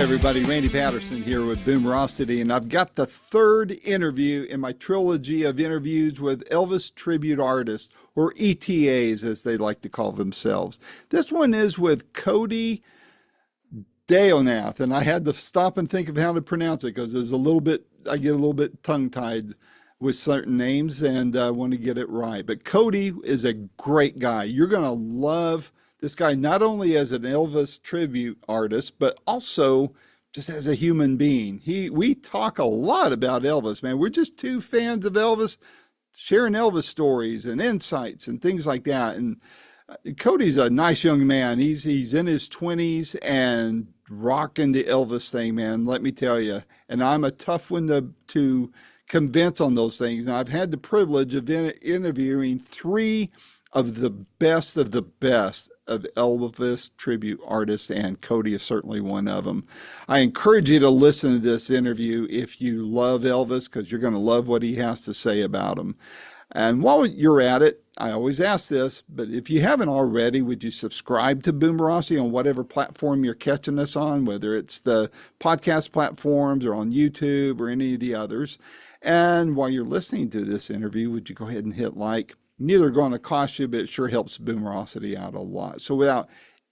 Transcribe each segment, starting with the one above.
everybody. Randy Patterson here with Boomerocity, and I've got the third interview in my trilogy of interviews with Elvis tribute artists, or ETAs as they like to call themselves. This one is with Cote Deonath, and I had to stop and think of how to pronounce it because I get a little bit tongue-tied with certain names, and I want to get it right. But Cody is a great guy. You're going to love this guy, not only as an Elvis tribute artist, but also just as a human being. We talk a lot about Elvis, man. We're just two fans of Elvis, sharing Elvis stories and insights and things like that. And Cody's a nice young man. He's in his 20s and rocking the Elvis thing, man. Let me tell you. And I'm a tough one to convince on those things. And I've had the privilege of interviewing three of the best of Elvis tribute artists, and Cody is certainly one of them. I encourage you to listen to this interview if you love Elvis, because you're going to love what he has to say about him. And while you're at it, I always ask this, but if you haven't already, would you subscribe to Boomerocity on whatever platform you're catching us on, whether it's the podcast platforms or on YouTube or any of the others? And while you're listening to this interview, would you go ahead and hit like? Neither going to cost you, but it sure helps Boomerocity out a lot. So without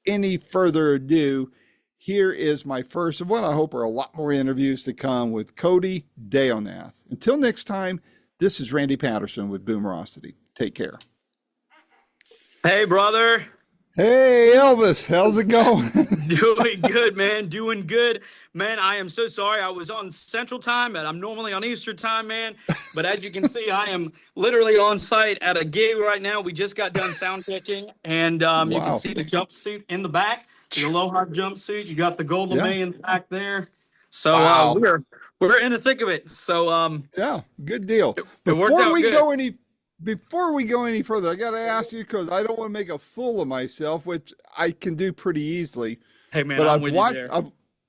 any further ado, here is my first of what I hope are a lot more interviews to come with Cote Deonath. Until next time, this is Randy Patterson with Boomerocity. Take care. Hey, brother. Hey, Elvis. How's it going? Doing good, man. Doing good. Man, I am so sorry. I was on Central Time, and I'm normally on Eastern Time, man. But as you can see, I am literally on site at a gig right now. We just got done sound checking, and you can see the jumpsuit in the back, the Aloha jumpsuit. You got the gold lame in the back there. So we're in the thick of it. So yeah, good deal. It worked out good. Before we go any further, I got to ask you, because I don't want to make a fool of myself, which I can do pretty easily. Hey, man, but I'm with you there.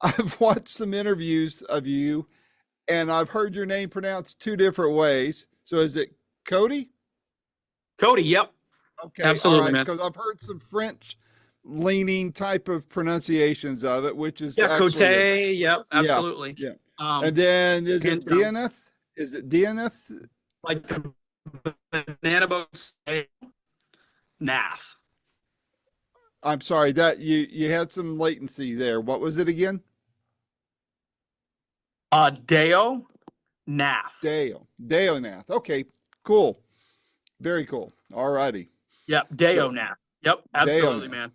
I've watched some interviews of you, and I've heard your name pronounced two different ways. So is it Cody? Cody, yep. Okay, absolutely, man. Because I've heard some French-leaning type of pronunciations of it, which is Cote. Yep, absolutely. Yeah. And then is it Deonath? Is it Deonath? Like banana boat Nath. I'm sorry that you had some latency there. What was it again? Deonath. Deonath. Okay, cool. Very cool. All righty. Yep, Deonath. Yep, absolutely, man.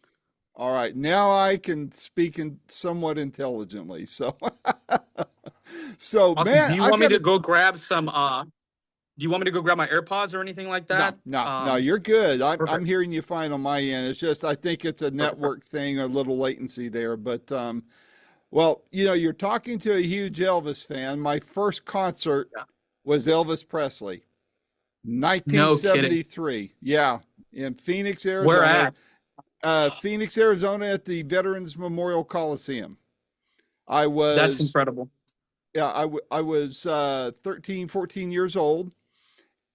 All right, now I can speak somewhat intelligently. So, awesome. Man, do you want me to go grab some? Do you want me to go grab my AirPods or anything like that? No, you're good. I'm hearing you fine on my end. It's just I think it's a network thing, a little latency there. But, well, you're talking to a huge Elvis fan. My first concert was Elvis Presley, 1973. Yeah, in Phoenix, Arizona. Where at? Phoenix, Arizona, at the Veterans Memorial Coliseum. That's incredible. Yeah, I was 13, 14 years old.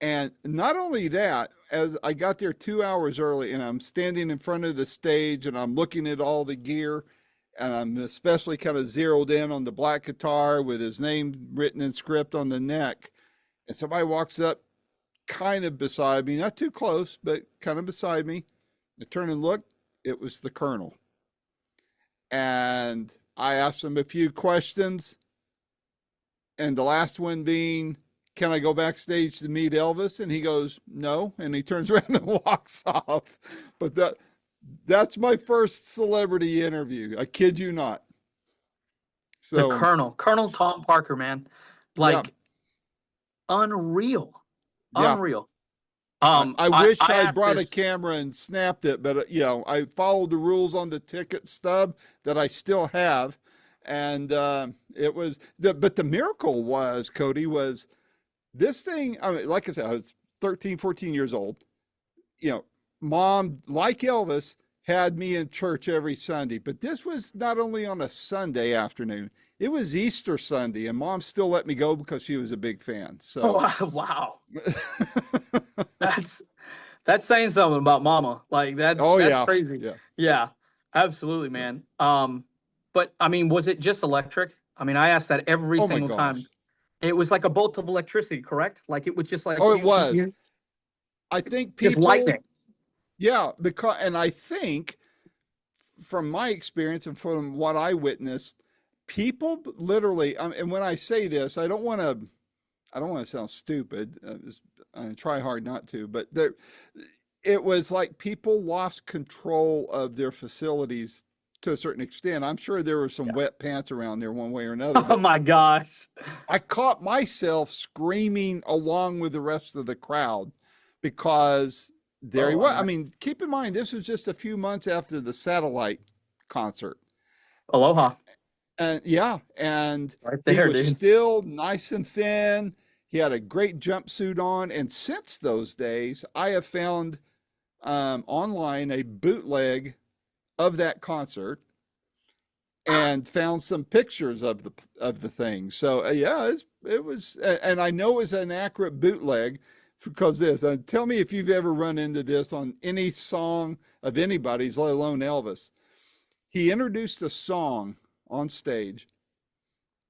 And not only that, as I got there 2 hours early, and I'm standing in front of the stage and I'm looking at all the gear, and I'm especially kind of zeroed in on the black guitar with his name written in script on the neck. And somebody walks up kind of beside me, not too close, but kind of beside me. I turn and look, it was the Colonel. And I asked him a few questions. And the last one being, can I go backstage to meet Elvis? And he goes, no. And he turns around and walks off. But that's my first celebrity interview. I kid you not. So the Colonel Tom Parker, man, unreal. I wish I brought a camera and snapped it, but I followed the rules on the ticket stub that I still have. And it was but the miracle was, Cody, was this thing. I mean, like I said, I was 13, 14 years old. Mom, like Elvis, had me in church every Sunday, but this was not only on a Sunday afternoon, it was Easter Sunday, and Mom still let me go because she was a big fan. So wow. That's saying something about Mama. Like that's crazy. Yeah, absolutely, man. But I mean, was it just electric? I mean, I asked that every Oh my single time. gosh. It was like a bolt of electricity, correct? Like it was just like Oh, it was. I think just people, lightning. yeah, because, and I think from my experience and from what I witnessed, people literally, and when I say this, I don't want to sound stupid. I try hard not to, but there, it was like people lost control of their facilities to a certain extent. I'm sure there were some Yeah. wet pants around there one way or another, Oh but my gosh. I caught myself screaming along with the rest of the crowd because there he Oh, was. I mean, keep in mind, this was just a few months after the satellite concert. aloha. And yeah, and Right he there, was dude. still nice and thin. He had a great jumpsuit on. And since those days, I have found online a bootleg of that concert and found some pictures of the thing. So yeah, it was, and I know it's an accurate bootleg because this. Tell me if you've ever run into this on any song of anybody's, let alone Elvis. He introduced a song on stage,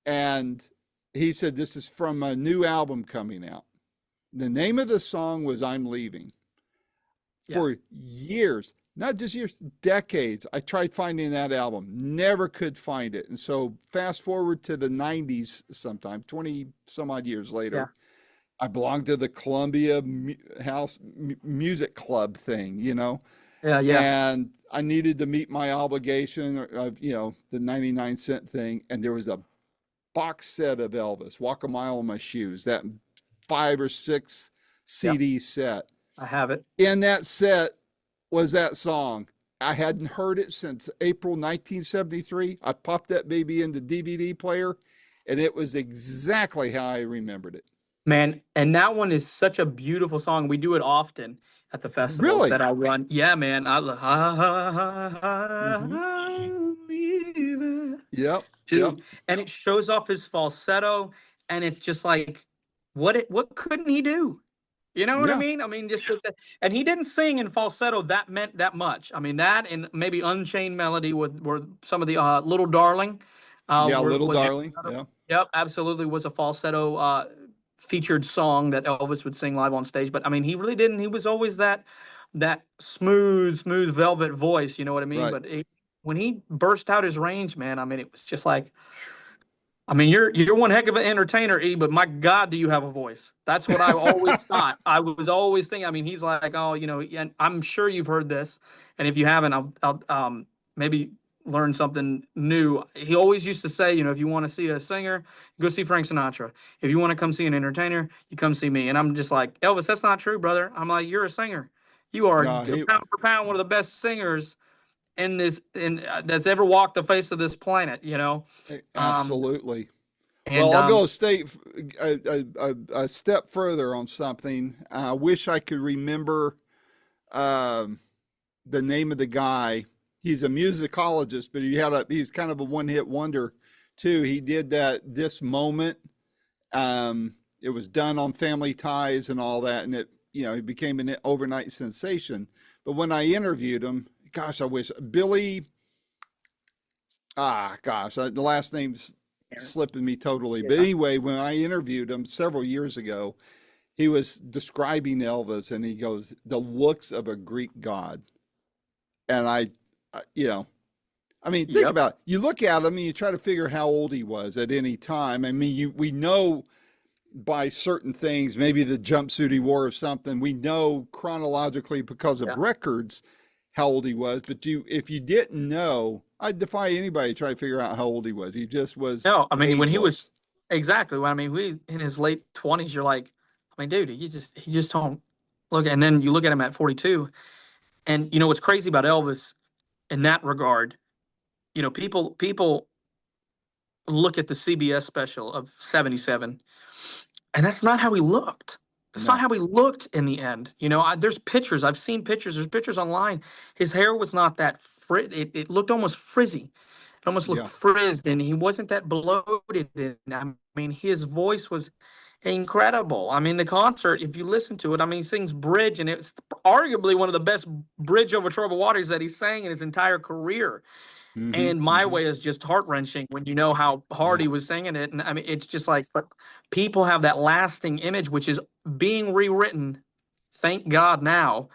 and he said this is from a new album coming out. The name of the song was "I'm Leaving." Yeah. For years, not just years, decades, I tried finding that album, never could find it. And so fast forward to the 90s sometime, 20 some odd years Yeah. later, I belonged to the Columbia House Music Club thing, you know, Yeah. Yeah. and I needed to meet my obligation of, you know, the 99-cent thing. And there was a box set of Elvis, Walk a Mile in My Shoes, that 5 or 6 Yep. CD set. I have it. In that set was that song. I hadn't heard it since April 1973. I popped that baby in the DVD player, and it was exactly how I remembered it. Man, and that one is such a beautiful song. We do it often at the festivals that Really? I run. Yeah, man. Mm-hmm. I'm leaving. Yep. Yep. Dude, and it shows off his falsetto, and it's just like, what couldn't he do? You know what I Yeah. mean? I mean, and he didn't sing in falsetto that meant that much. I mean, that and maybe Unchained Melody were some of the Little Darling, Yeah. were, Little was Darling. Yeah. yep, absolutely was a falsetto featured song that Elvis would sing live on stage. But I mean, he really didn't. He was always that smooth velvet voice. You know what I mean? Right. But when he burst out his range, man, I mean, it was just like, I mean, you're one heck of an entertainer, E, but my God, do you have a voice? That's what I always thought. I was always thinking. I mean, he's like, oh, you know, and I'm sure you've heard this, and if you haven't, I'll maybe learn something new. He always used to say, you know, if you want to see a singer, go see Frank Sinatra. If you want to come see an entertainer, you come see me. And I'm just like, Elvis, that's not true, brother. I'm like, you're a singer. You are No, he pound for pound one of the best singers that's ever walked the face of this planet. You know. Um, absolutely. Well, and I'll go a step further on something. I wish I could remember um, the name of the guy. He's a musicologist, but he's kind of a one-hit wonder too. He did that This Moment. It was done on Family Ties and all that, and it, you know, he became an overnight sensation. But when I interviewed him, gosh, I wish Billy. Gosh, the last name's slipping me totally. But yeah, anyway, when I interviewed him several years ago, he was describing Elvis, and he goes, "The looks of a Greek god." And you know, I mean, think yep, about it. You look at him and you try to figure how old he was at any time. I mean, we know by certain things, maybe the jumpsuit he wore or something. We know chronologically because of yeah. records how old he was. But if you didn't know, I'd defy anybody to try to figure out how old he was. He just was No, I mean when he was ageless. exactly. I mean, we in his late 20s. You're like, I mean, dude, he just don't look. And then you look at him at 42, and you know what's crazy about Elvis in that regard. You know, people look at the CBS special of '77, and that's not how he looked. That's not No. how he looked in the end. You know, there's pictures. I've seen pictures. There's pictures online. His hair was not that it looked almost frizzy. It almost looked Yeah. frizzed, and he wasn't that bloated. And I mean, his voice was incredible. I mean, the concert, if you listen to it, I mean, he sings Bridge, and it's arguably one of the best Bridge over Troubled Waters that he sang in his entire career. Mm-hmm. And My Mm-hmm. Way is just heart wrenching when you know how hard Yeah. he was singing it. And I mean, it's just like, but people have that lasting image, which is being rewritten. Thank God now,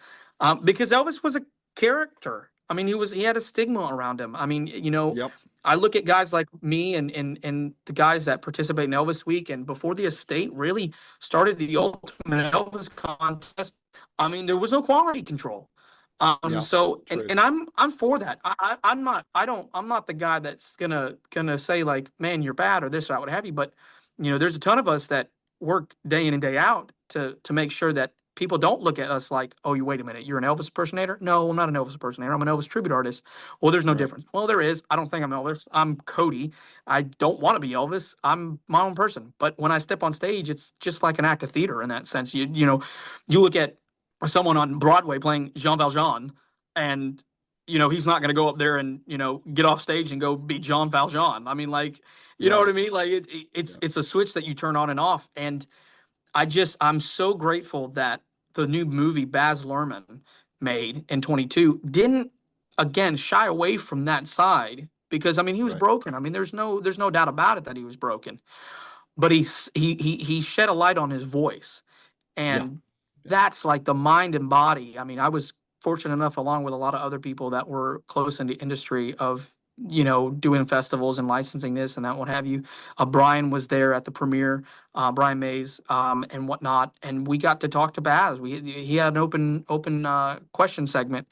because Elvis was a character. I mean, he had a stigma around him. I mean, Yep. I look at guys like me and the guys that participate in Elvis Week, and before the estate really started the Ultimate Elvis contest, I mean, there was no quality control. Yeah. So True. and I'm for that. I'm not I'm not the guy that's gonna say like, man, you're bad or this or that, what have you. But there's a ton of us that work day in and day out to make sure that people don't look at us like, oh, you wait a minute, you're an Elvis impersonator. No, I'm not an Elvis impersonator. I'm an Elvis tribute artist. Well, there's no Right. difference. Well, there is. I don't think I'm Elvis. I'm Cody. I don't want to be Elvis. I'm my own person. But when I step on stage, it's just like an act of theater in that sense. You look at someone on Broadway playing Jean Valjean, and he's not going to go up there and get off stage and go be Jean Valjean. I mean, like, you know what Right. I mean? Like Yeah. it's a switch that you turn on and off. And I'm so grateful that the new movie Baz Luhrmann made in 22 didn't again shy away from that side, because I mean he was Right. broken. I mean there's no doubt about it that he was broken, but he shed a light on his voice. Yeah. And Yeah. that's like the mind and body. I mean, I was fortunate enough, along with a lot of other people that were close in the industry of, doing festivals and licensing this and that, what have you. Brian was there at the premiere, Brian Mays, and whatnot. And we got to talk to Baz. He had an open question segment.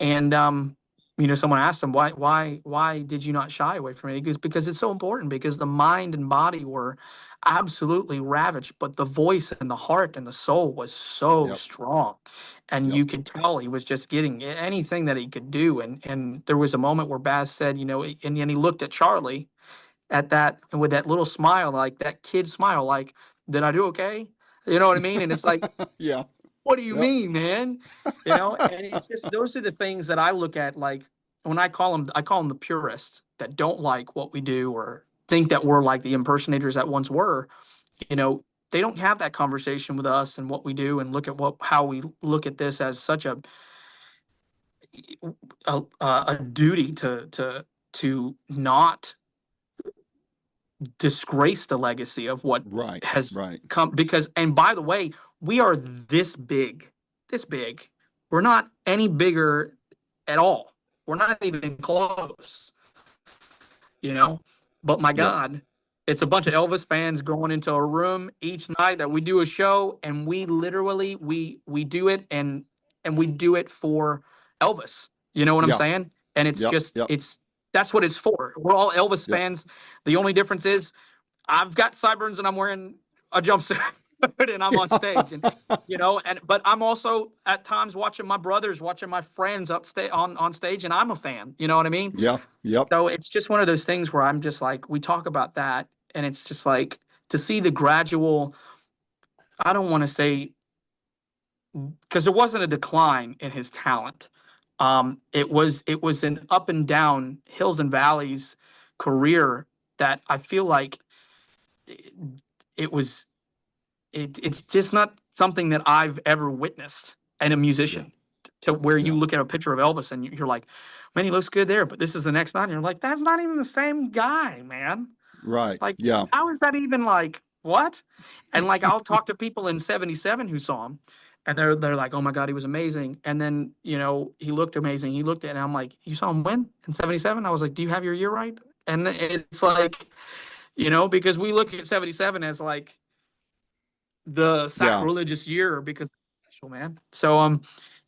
And someone asked him, why did you not shy away from it? He goes, because it's so important, because the mind and body were absolutely ravaged, but the voice and the heart and the soul was so Yep. strong. And Yep. you could tell he was just getting anything that he could do. And there was a moment where Baz said, and then he looked at Charlie at that, and with that little smile, like that kid smile, like, did I do okay? You know what I mean? And it's like, Yeah. what do you Yep. mean, man? And it's just, those are the things that I look at. Like, when I call them the purists that don't like what we do or think that we're like the impersonators that once were. You know, they don't have that conversation with us and what we do, and look at how we look at this as such a duty to not disgrace the legacy of what Right. has Right. come. Because, and by the way, we are this big. We're not any bigger at all. We're not even close, you know. But my Yep. God, it's a bunch of Elvis fans going into a room each night that we do a show, and we literally we do it, and we do it for Elvis. You know what I'm Yeah. saying? And it's Yep. just Yep. it's that's what it's for. We're all Elvis Yep. fans. The only difference is I've got sideburns and I'm wearing a jumpsuit and I'm on stage, and but I'm also at times watching my brothers, watching my friends on stage, and I'm a fan. You know what I mean? Yeah. Yep. So it's just one of those things where I'm just like, we talk about that, and it's just like to see the gradual. I don't want to say, because there wasn't a decline in his talent. It was an up and down, hills and valleys career that I feel like it, it was it's just not something that I've ever witnessed in a Yeah. musician, to where you Yeah. look at a picture of Elvis and you're like, man, he looks good there, but this is the next night, and you're like, that's not even the same guy, man. Right. Like, Yeah. how is that even, like, what? And like, I'll talk to people in '77 who saw him, and they're like, oh my God, he was amazing. And then he looked amazing. He looked at it, and I'm like, you saw him when in '77? I was like, do you have your year right? And it's like, because we look at '77 as like the Yeah. sacrilegious year because it's special, man. So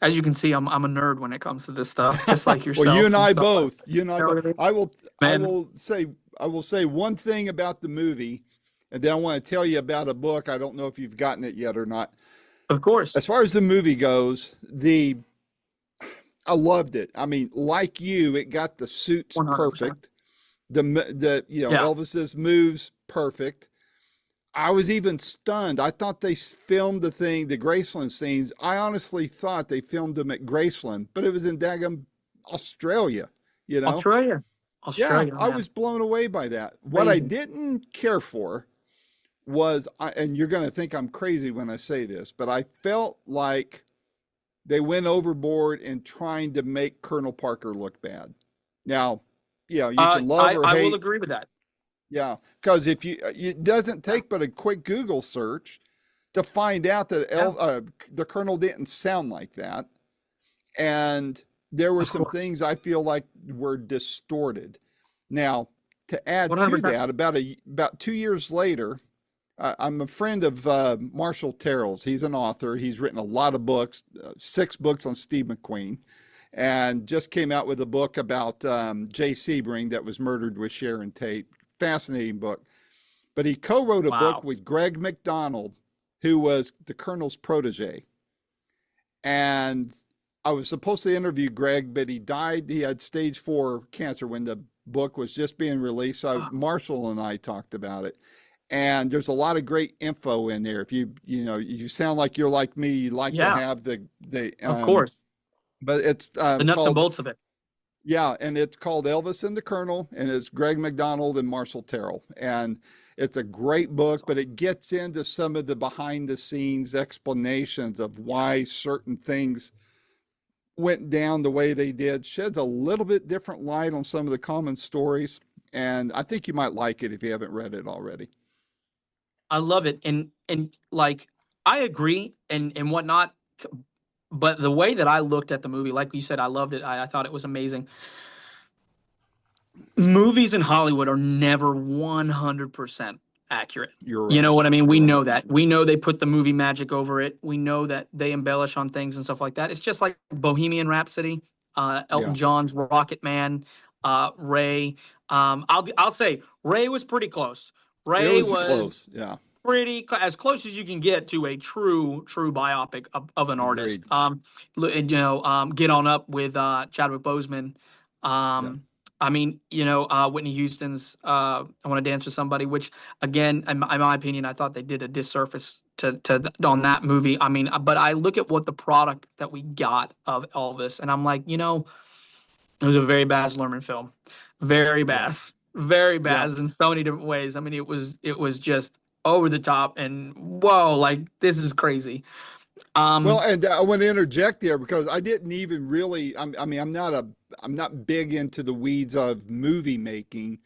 as you can see, I'm a nerd when it comes to this stuff, just like Well, you yourself and and I stuff like both. that. You and I You know both. what I mean? I will. I Man, will say. I will say one thing about the movie, and then I want to tell you about a book. I don't know if you've gotten it yet or not. of course, As far as the movie goes, I loved it. I mean, like you, it got the suits 100%. perfect. The Yeah, Elvis's moves perfect. I was even stunned. I thought they filmed the Graceland scenes. I honestly thought they filmed them at Graceland, but it was in daggum Australia, you know? Australia, Yeah, Australia, I man, was blown away by that. What I crazy. didn't care for was, and you're going to think I'm crazy when I say this, but I felt like they went overboard in trying to make Colonel Parker look bad. Now, You can love or I will hate. agree with that. Yeah, because if you, it doesn't take but a quick Google search to find out that Yeah, the Colonel didn't sound like that, and there were of some course. things I feel like were distorted. Now, to add to 100%. that, about 2 years later, I'm a friend of Marshall Terrell's. He's an author. He's written a lot of books, 6 books on Steve McQueen, and just came out with a book about Jay Sebring that was murdered with Sharon Tate. Fascinating book. But he co-wrote a book Wow. with Greg McDonald, who was the Colonel's protege. And I was supposed to interview Greg, but he died. He had stage 4 cancer when the book was just being released. So Marshall and I talked about it. And there's a lot of great info in there. If you sound like you're like me, you like to Yeah, have the of course. but it's The nuts and called, bolts of it. yeah, and it's called Elvis and the Colonel, and it's Greg McDonald and Marshall Terrell. And it's a great book, That's but awesome. it gets into some of the behind the scenes explanations of why certain things went down the way they did, sheds a little bit different light on some of the common stories. And I think you might like it if you haven't read it already. I love it, and like I agree and whatnot. But the way that I looked at the movie, like you said, I loved it. I thought it was amazing. Movies in Hollywood are never 100% accurate. You're You know right. what I mean? We You're know right. that. We know they put the movie magic over it. We know that they embellish on things and stuff like that. It's just like Bohemian Rhapsody, Elton Yeah. John's Rocket Man, Ray. I'll say Ray was pretty close. It Ray was was close. Yeah. as close as you can get to a true biopic of an artist. Agreed. Get on up with Chadwick Boseman. Yeah. Um, I mean, Whitney Houston's "I Want to Dance with Somebody," which again, in my opinion, I thought they did a disservice on that movie. I mean, but I look at what the product that we got of Elvis, and I'm like, it was a very Baz Luhrmann film, very Yeah. bad, very Yeah. bad in so many different ways. I mean, it was just over the top and whoa, like this is crazy. Well, Um, and I want to interject there because I didn't even really. I mean, I'm not big into the weeds of movie making,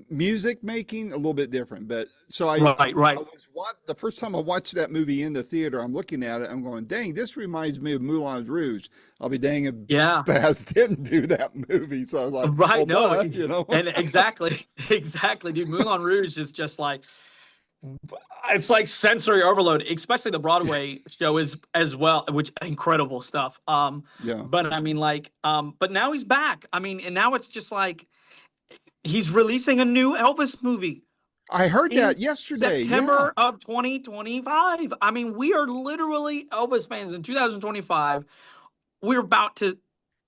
music making a little bit different. But so right, I right. was the first time I watched that movie in the theater. I'm looking at it. I'm going, dang, this reminds me of Moulin Rouge. I'll be dang if Yeah, Baz didn't do that movie. So I was like, well, right. No, duh, you know. and exactly, exactly, dude. Moulin Rouge is just like it's like sensory overload, especially the Broadway show is as well, which incredible stuff. Yeah. But I mean, like, but now he's back. I mean, and now it's just like he's releasing a new Elvis movie I heard in that yesterday. Yeah. September of 2025. I mean, we are literally Elvis fans in 2025. We're about to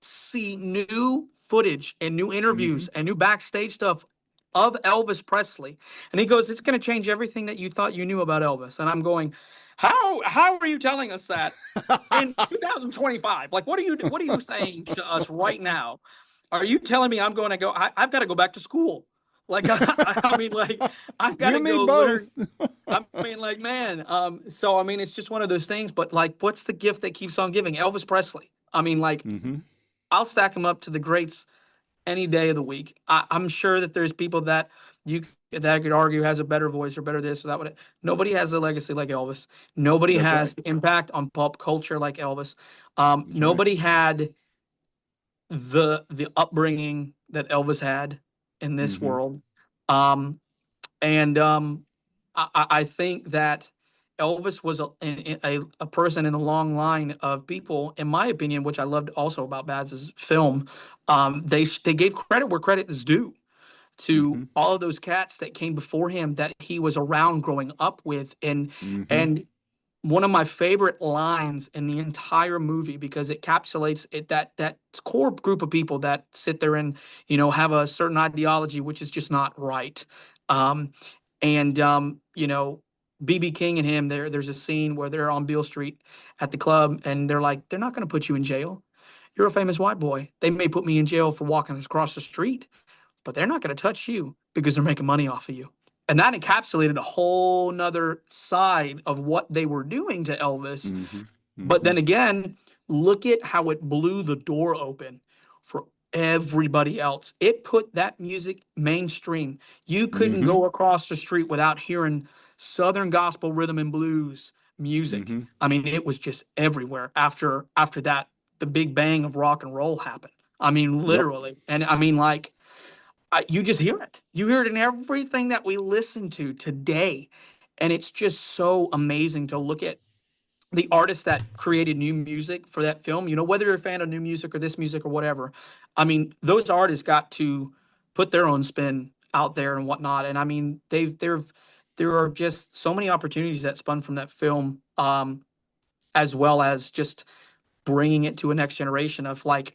see new footage and new Hmm. interviews and new backstage stuff of Elvis Presley. And he goes, "It's going to change everything that you thought you knew about Elvis." And I'm going, "How are you telling us that in 2025? Like what are you saying to us right now? Are you telling me I'm going to go I've got to go back to school?" Like I mean like I've got You to and me go both. learn. I mean, like, man. So I mean, it's just one of those things. But like, what's the gift that keeps on giving? Elvis Presley. I mean, like, Hmm. I'll stack him up to the greats any day of the week. I'm sure that there's people you that could argue has a better voice or better this or that. Nobody has a legacy like Elvis. Nobody That's right. has impact on pop culture like Elvis. That's right. Nobody had the upbringing that Elvis had in this Hmm. world. Um, and I think that Elvis was a person in the long line of people, in my opinion, which I loved also about Baz's film. They gave credit where credit is due to Hmm. all of those cats that came before him that he was around growing up with, Hmm. and one of my favorite lines in the entire movie because it encapsulates it that core group of people that sit there and have a certain ideology which is just not right. um and BB King and him, there's a scene where they're on Beale Street at the club and they're like, they're not going to put you in jail. You're a famous white boy. They may put me in jail for walking across the street, but they're not going to touch you because they're making money off of you. And that encapsulated a whole nother side of what they were doing to Elvis. Hmm. But Hmm. then again, look at how it blew the door open for everybody else. It put that music mainstream. You couldn't Mm-hmm. go across the street without hearing Southern gospel rhythm and blues music. Mm-hmm. I mean, it was just everywhere after that, the big bang of rock and roll happened. I mean, Yep. literally. And I mean, like, you just hear it. You hear it in everything that we listen to today. And it's just so amazing to look at the artists that created new music for that film, whether you're a fan of new music or this music or whatever. I mean, those artists got to put their own spin out there and whatnot. And I mean, there are just so many opportunities that spun from that film, as well as just bringing it to a next generation of like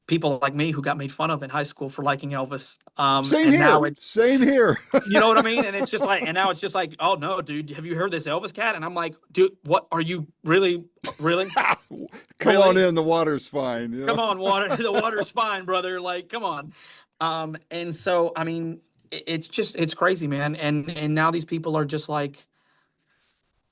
people like me who got made fun of in high school for liking Elvis. Same And now here. it's, Same here. you know what I mean? And it's just like, and now it's just like, oh no, dude, have you heard this Elvis cat? And I'm like, dude, what are you really, Come on really? in. The water's fine. You know? Come on, water. The water's fine, brother. Like, come on. And so, I mean, it's crazy, man. And now these people are just like,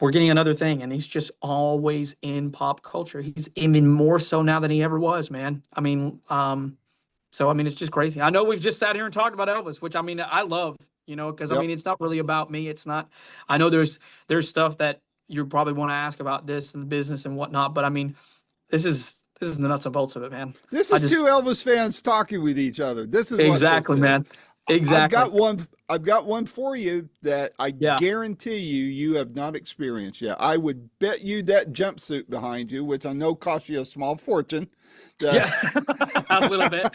we're getting another thing, and he's just always in pop culture. He's even more so now than he ever was, man. I mean, so I mean, it's just crazy. I know we've just sat here and talked about Elvis, which I mean, I love, because I Yep. mean, it's not really about me. It's not. I know there's stuff that you probably want to ask about this and the business and whatnot, but I mean, this is the nuts and bolts of it, man. This I is just two Elvis fans talking with each other. This is what this exactly, is. man. Exactly. I've got one for you that I Yeah. guarantee you have not experienced yet. I would bet you that jumpsuit behind you, which I know cost you a small fortune, Yeah. that A little bit.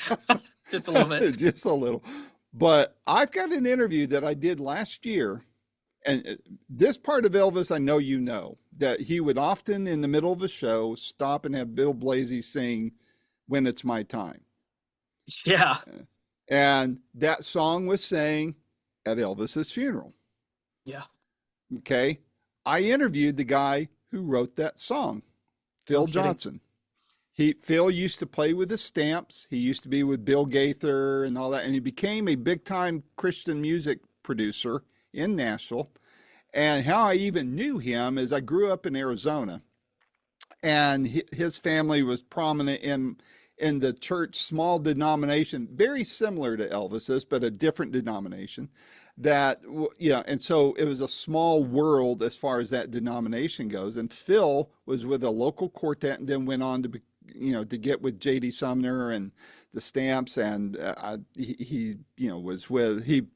Just a little bit. just a little. But I've got an interview that I did last year, and this part of Elvis I know you know, that he would often in the middle of a show stop and have Bill Blasey sing "When It's My Time." Yeah. And that song was sang at Elvis's funeral. Yeah. Okay. I interviewed the guy who wrote that song, No Phil kidding. Johnson. Phil used to play with the Stamps. He used to be with Bill Gaither and all that. And he became a big time Christian music producer in Nashville. And how I even knew him is I grew up in Arizona, and his family was prominent in the church, small denomination, very similar to Elvis's, but a different denomination. That yeah, and so it was a small world as far as that denomination goes. And Phil was with a local quartet, and then went on to be, to get with J.D. Sumner and the Stamps, and he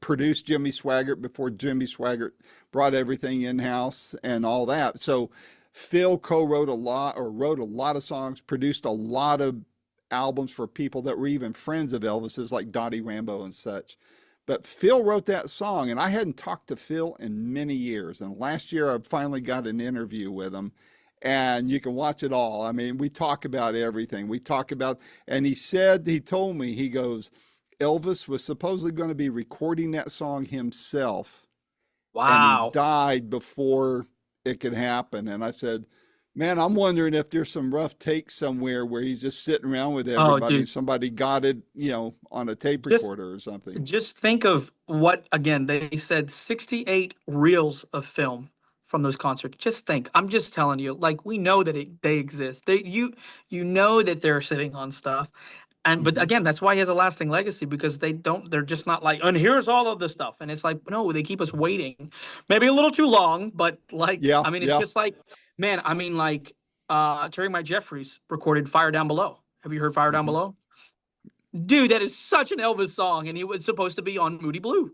produced Jimmy Swaggart before Jimmy Swaggart brought everything in house and all that. So Phil co-wrote a lot, or wrote a lot of songs, produced a lot of albums for people that were even friends of Elvis's, like Dottie Rambo and such. But Phil wrote that song, and I hadn't talked to Phil in many years. And last year, I finally got an interview with him, and you can watch it all. I mean, we talk about everything. We talk about, and he told me, he goes, Elvis was supposedly going to be recording that song himself, and he Wow. died before it could happen. And I said, man, I'm wondering if there's some rough takes somewhere where he's just sitting around with Oh, everybody. dude. Somebody got it, on a tape Just recorder or something. just think of what, again, they said 68 reels of film from those concerts. Just think. I'm just telling you, like, we know that they exist. You know that they're sitting on stuff. And but Hmm. again, that's why he has a lasting legacy, because they're just not like, and here's all of the stuff. And it's like, no, they keep us waiting. Maybe a little too long, but like, Yeah, I mean, it's yeah. just like, man, I mean, like, Terry Mike Jeffries recorded Fire Down Below. Have you heard Fire Down Hmm. Below? Dude, that is such an Elvis song, and he was supposed to be on Moody Blue.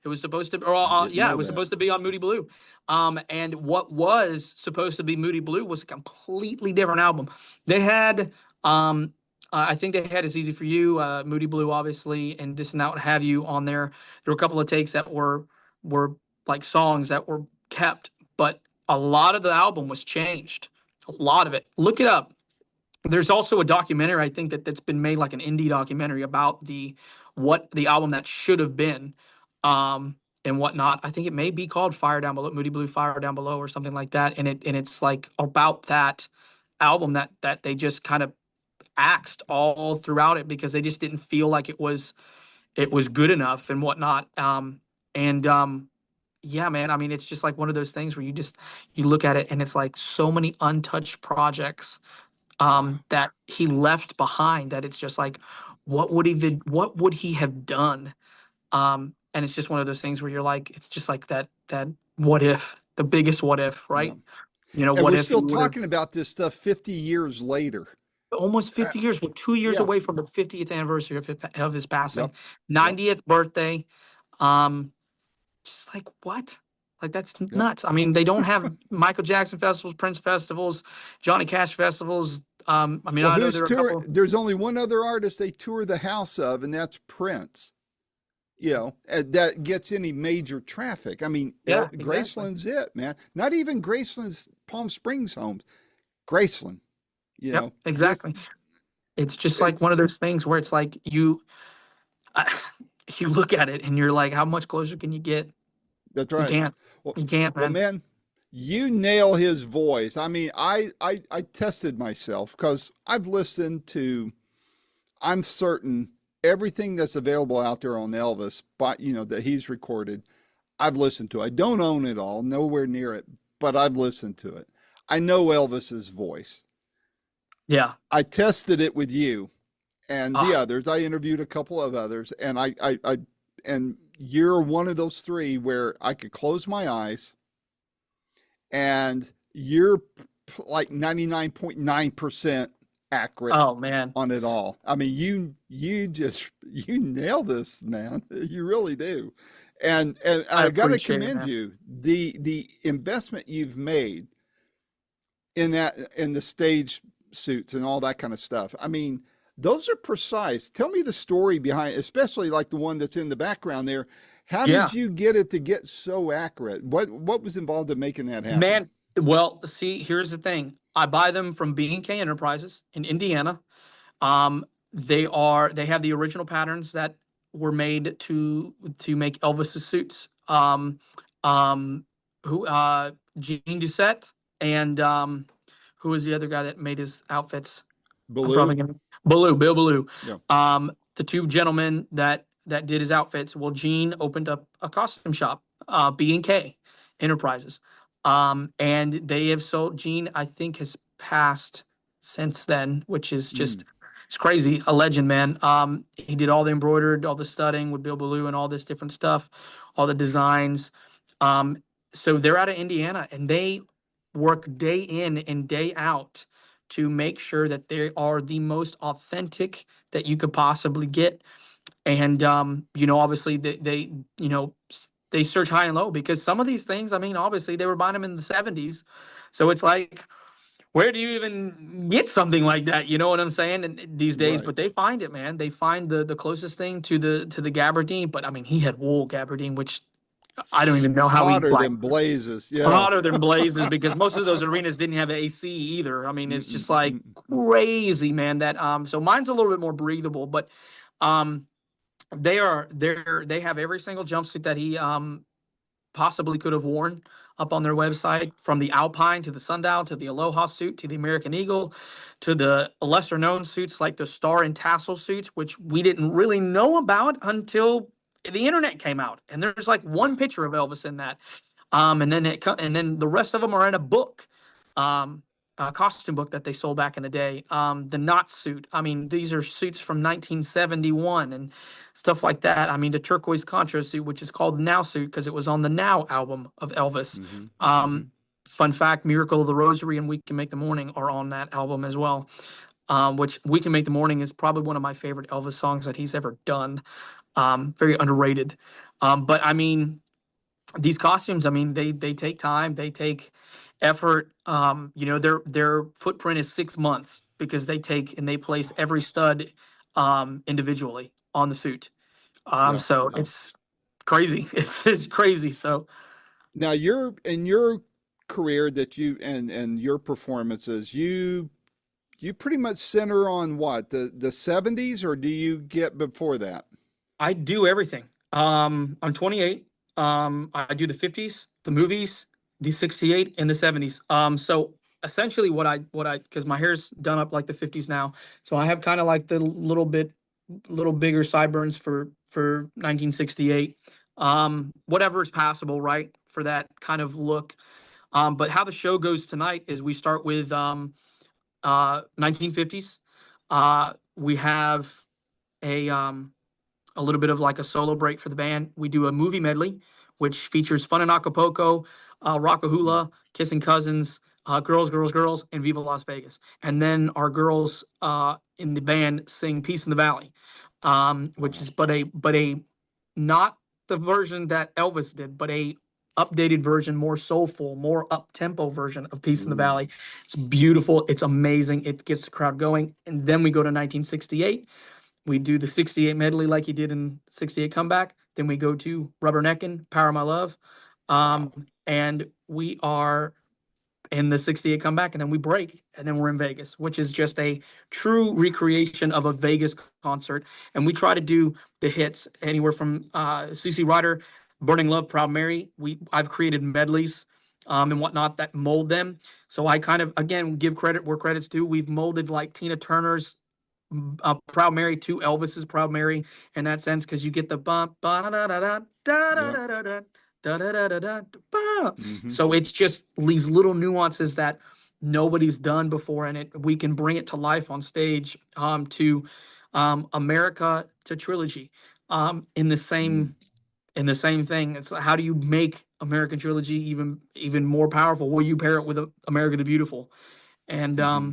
It was supposed to, or I didn't yeah, know it was that. supposed to be on Moody Blue. And what was supposed to be Moody Blue was a completely different album. They had, I think they had "It's Easy for You," Moody Blue, obviously, and this and that, what have you, on there. There were a couple of takes that were like songs that were kept, but a lot of the album was changed. A lot of it. Look it up. There's also a documentary, I think, that's been made, like an indie documentary about the album that should have been, and whatnot. I think it may be called Fire Down Below, Moody Blue Fire Down Below, or something like that. And it's like about that album that they just kind of axed all throughout it, because they just didn't feel like it was good enough and whatnot. And Yeah, man. I mean, it's just like one of those things where you look at it, and it's like so many untouched projects, Yeah. that he left behind, that it's just like, what would he have done? And it's just one of those things where you're like, it's just like that what if, the biggest what if, Yeah. right? You know, And what we're if he still would have talking about this stuff 50 years later. almost Uh, 50 years. We're 2 years yeah. away from the 50th anniversary of his passing, Yep. Yep. 90th birthday. Um, just like what? Like that's Yep. nuts. I mean, they don't have Michael Jackson festivals, Prince festivals, Johnny Cash festivals. I mean, Well, I know who's there are a tour? couple. There's only one other artist they tour the house of, and that's Prince. You know, and that gets any major traffic. I mean, Yeah, exactly. Graceland's it, man. Not even Graceland's Palm Springs homes. Graceland, you Yep, know, just exactly. It's just like one it's of those things where it's like I, you look at it and you're like, how much closer can you get? that's You right. can't. Well, You can't, well, man. man, you nail his voice. I mean, I tested myself because I've listened to. I'm certain everything that's available out there on Elvis, but you know that he's recorded. I've listened to. I don't own it all, nowhere near it, but I've listened to it. I know Elvis's voice. Yeah. I tested it with you and the Ah, others. I interviewed a couple of others, and and you're one of those three where I could close my eyes, and you're like 99.9% accurate oh man. on it all. I mean, you nail this, man. You really do. And I I got to appreciate it, commend man. you. The investment you've made in that in the stage suits and all that kind of stuff. I mean, those are precise. Tell me the story behind, especially like the one that's in the background there. How did Yeah. you get it to get so accurate? What was involved in making that happen? Man, well, see, here's the thing. I buy them from B&K Enterprises in Indiana. Um, they have the original patterns that were made to make Elvis's suits. Who Gene Doucette and who was the other guy that made his outfits? I'm probably Baloo? gonna Bill Baloo. Yeah. The two gentlemen that did his outfits. Well, Gene opened up a costume shop, B&K Enterprises, and they have sold. Gene, I think, has passed since then, which is Mm. just it's crazy. A legend, man. He did all the embroidered, all the studding with Bill Baloo, and all this different stuff, all the designs. Um, so they're out of Indiana, and they work day in and day out to make sure that they are the most authentic that you could possibly get. And obviously they search high and low because some of these things, I mean, obviously they were buying them in the 70s. So it's like, where do you even get something like that? You know what I'm saying? And these days, Right. but they find it, man. They find the closest thing to the gabardine. But I mean, he had wool gabardine, which I don't even know how he's Hotter like than blazes. Yeah. hotter than blazes because most of those arenas didn't have AC either. I mean, it's just like Mm-mm-mm. crazy, man. That so mine's a little bit more breathable, but um they have every single jumpsuit that he possibly could have worn up on their website, from the Alpine to the Sundial to the Aloha suit to the American Eagle to the lesser known suits like the Star and Tassel suits, which we didn't really know about until the internet came out. And there's like Yeah. one picture of Elvis in that. And then the rest of them are in a book, um, a costume book that they sold back in the day. The Knot suit. I mean, these are suits from 1971 and stuff like that. I mean, the turquoise Contra suit, which is called Now suit because it was on the Now album of Elvis. Mm-hmm. Mm-hmm. Um, Fun fact: Miracle of the Rosary and We Can Make the Morning are on that album as well. Which We Can Make the Morning is probably one of my favorite Elvis songs that he's ever done. Very underrated. But I mean, these costumes, I mean, they take time, they take effort. Their footprint is 6 months because they take and they place every stud individually on the suit. Yeah. So Yeah. it's crazy. It's crazy. So Now you're in your career that you and your performances, you pretty much center on what? The 70s, or do you get before that? I do everything. I'm 28. I do the 50s, the movies, the 68, and the 70s. So essentially, because my hair's done up like the 50s now, so I have kind of like the little bigger sideburns for 1968. Whatever is passable, right, for that kind of look. But how the show goes tonight is we start with 1950s. We have a little bit of like a solo break for the band. We do a movie medley, which features Fun in Acapulco, Mm. Rockahula, Kissing Cousins, Girls, Girls, Girls, and Viva Las Vegas. And then our girls in the band sing Peace in the Valley, which Wow. is but a not the version that Elvis did, but a updated version, more soulful, more up tempo version of Peace in the Ooh. Valley. It's beautiful. It's amazing. It gets the crowd going. And then we go to 1968. We do the 68 medley like he did in 68 comeback. Then we go to Rubberneckin', Power of My Love. Wow. And we are in the 68 comeback, and then we break, and then we're in Vegas, which is just a true recreation of a Vegas concert. And we try to do the hits anywhere from CC Rider, Burning Love, Proud Mary. I've created medleys and whatnot that mold them. So I kind of, again, give credit where credit's due. We've molded like Tina Turner's Proud Mary to Elvis's Proud Mary in that sense, because you get the bump, ba da da da da da Yep. da da da da da da da da da. Hmm. So it's just these little nuances that nobody's done before, and we can bring it to life on stage, to America to Trilogy, in the Mm. same thing. It's how do you make American Trilogy even more powerful? Well, you pair it with America the Beautiful, and Hmm.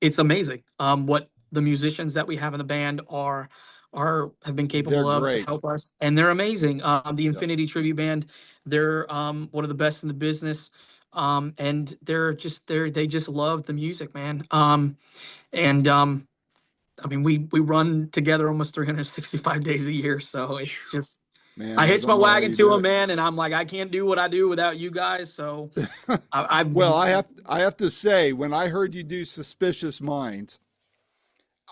it's amazing what the musicians that we have in the band are have been They're capable of to great. help us, and they're amazing. The Yep. Infinity Tribute Band, they're one of the best in the business, and they just love the music, man. And I mean, we run together almost 365 days a year, so it's Phew. just Man, I I hitch my don't know how wagon you to do them, man, and I'm like, I can't do what I do without you guys. So it. I Well, I have to say, when I heard you do Suspicious Minds,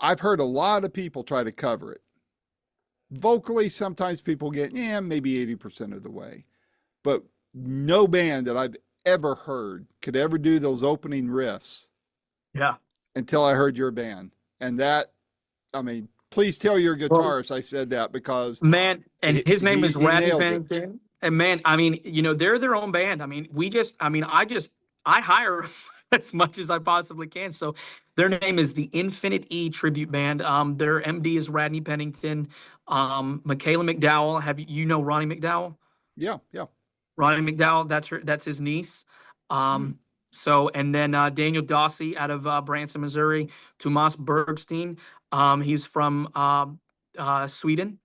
I've heard a lot of people try to cover it. Vocally, sometimes people get, yeah, maybe 80% of the way. But no band that I've ever heard could ever do those opening riffs yeah. until I heard your band. And that, I mean, please tell your Well, guitarist I said that because man, and he his name he, is he Radney nails it. Pennington. And man, I mean, they're their own band. I mean, I hire as much as I possibly can. So their name is the Infinite E Tribute Band. Their MD is Radney Pennington. Michaela McDowell. Ronnie McDowell? Yeah, yeah. Ronnie McDowell, that's his niece. Hmm. Um, and then Daniel Dossie out of Branson, Missouri. Tomas Bergstein, he's from Sweden.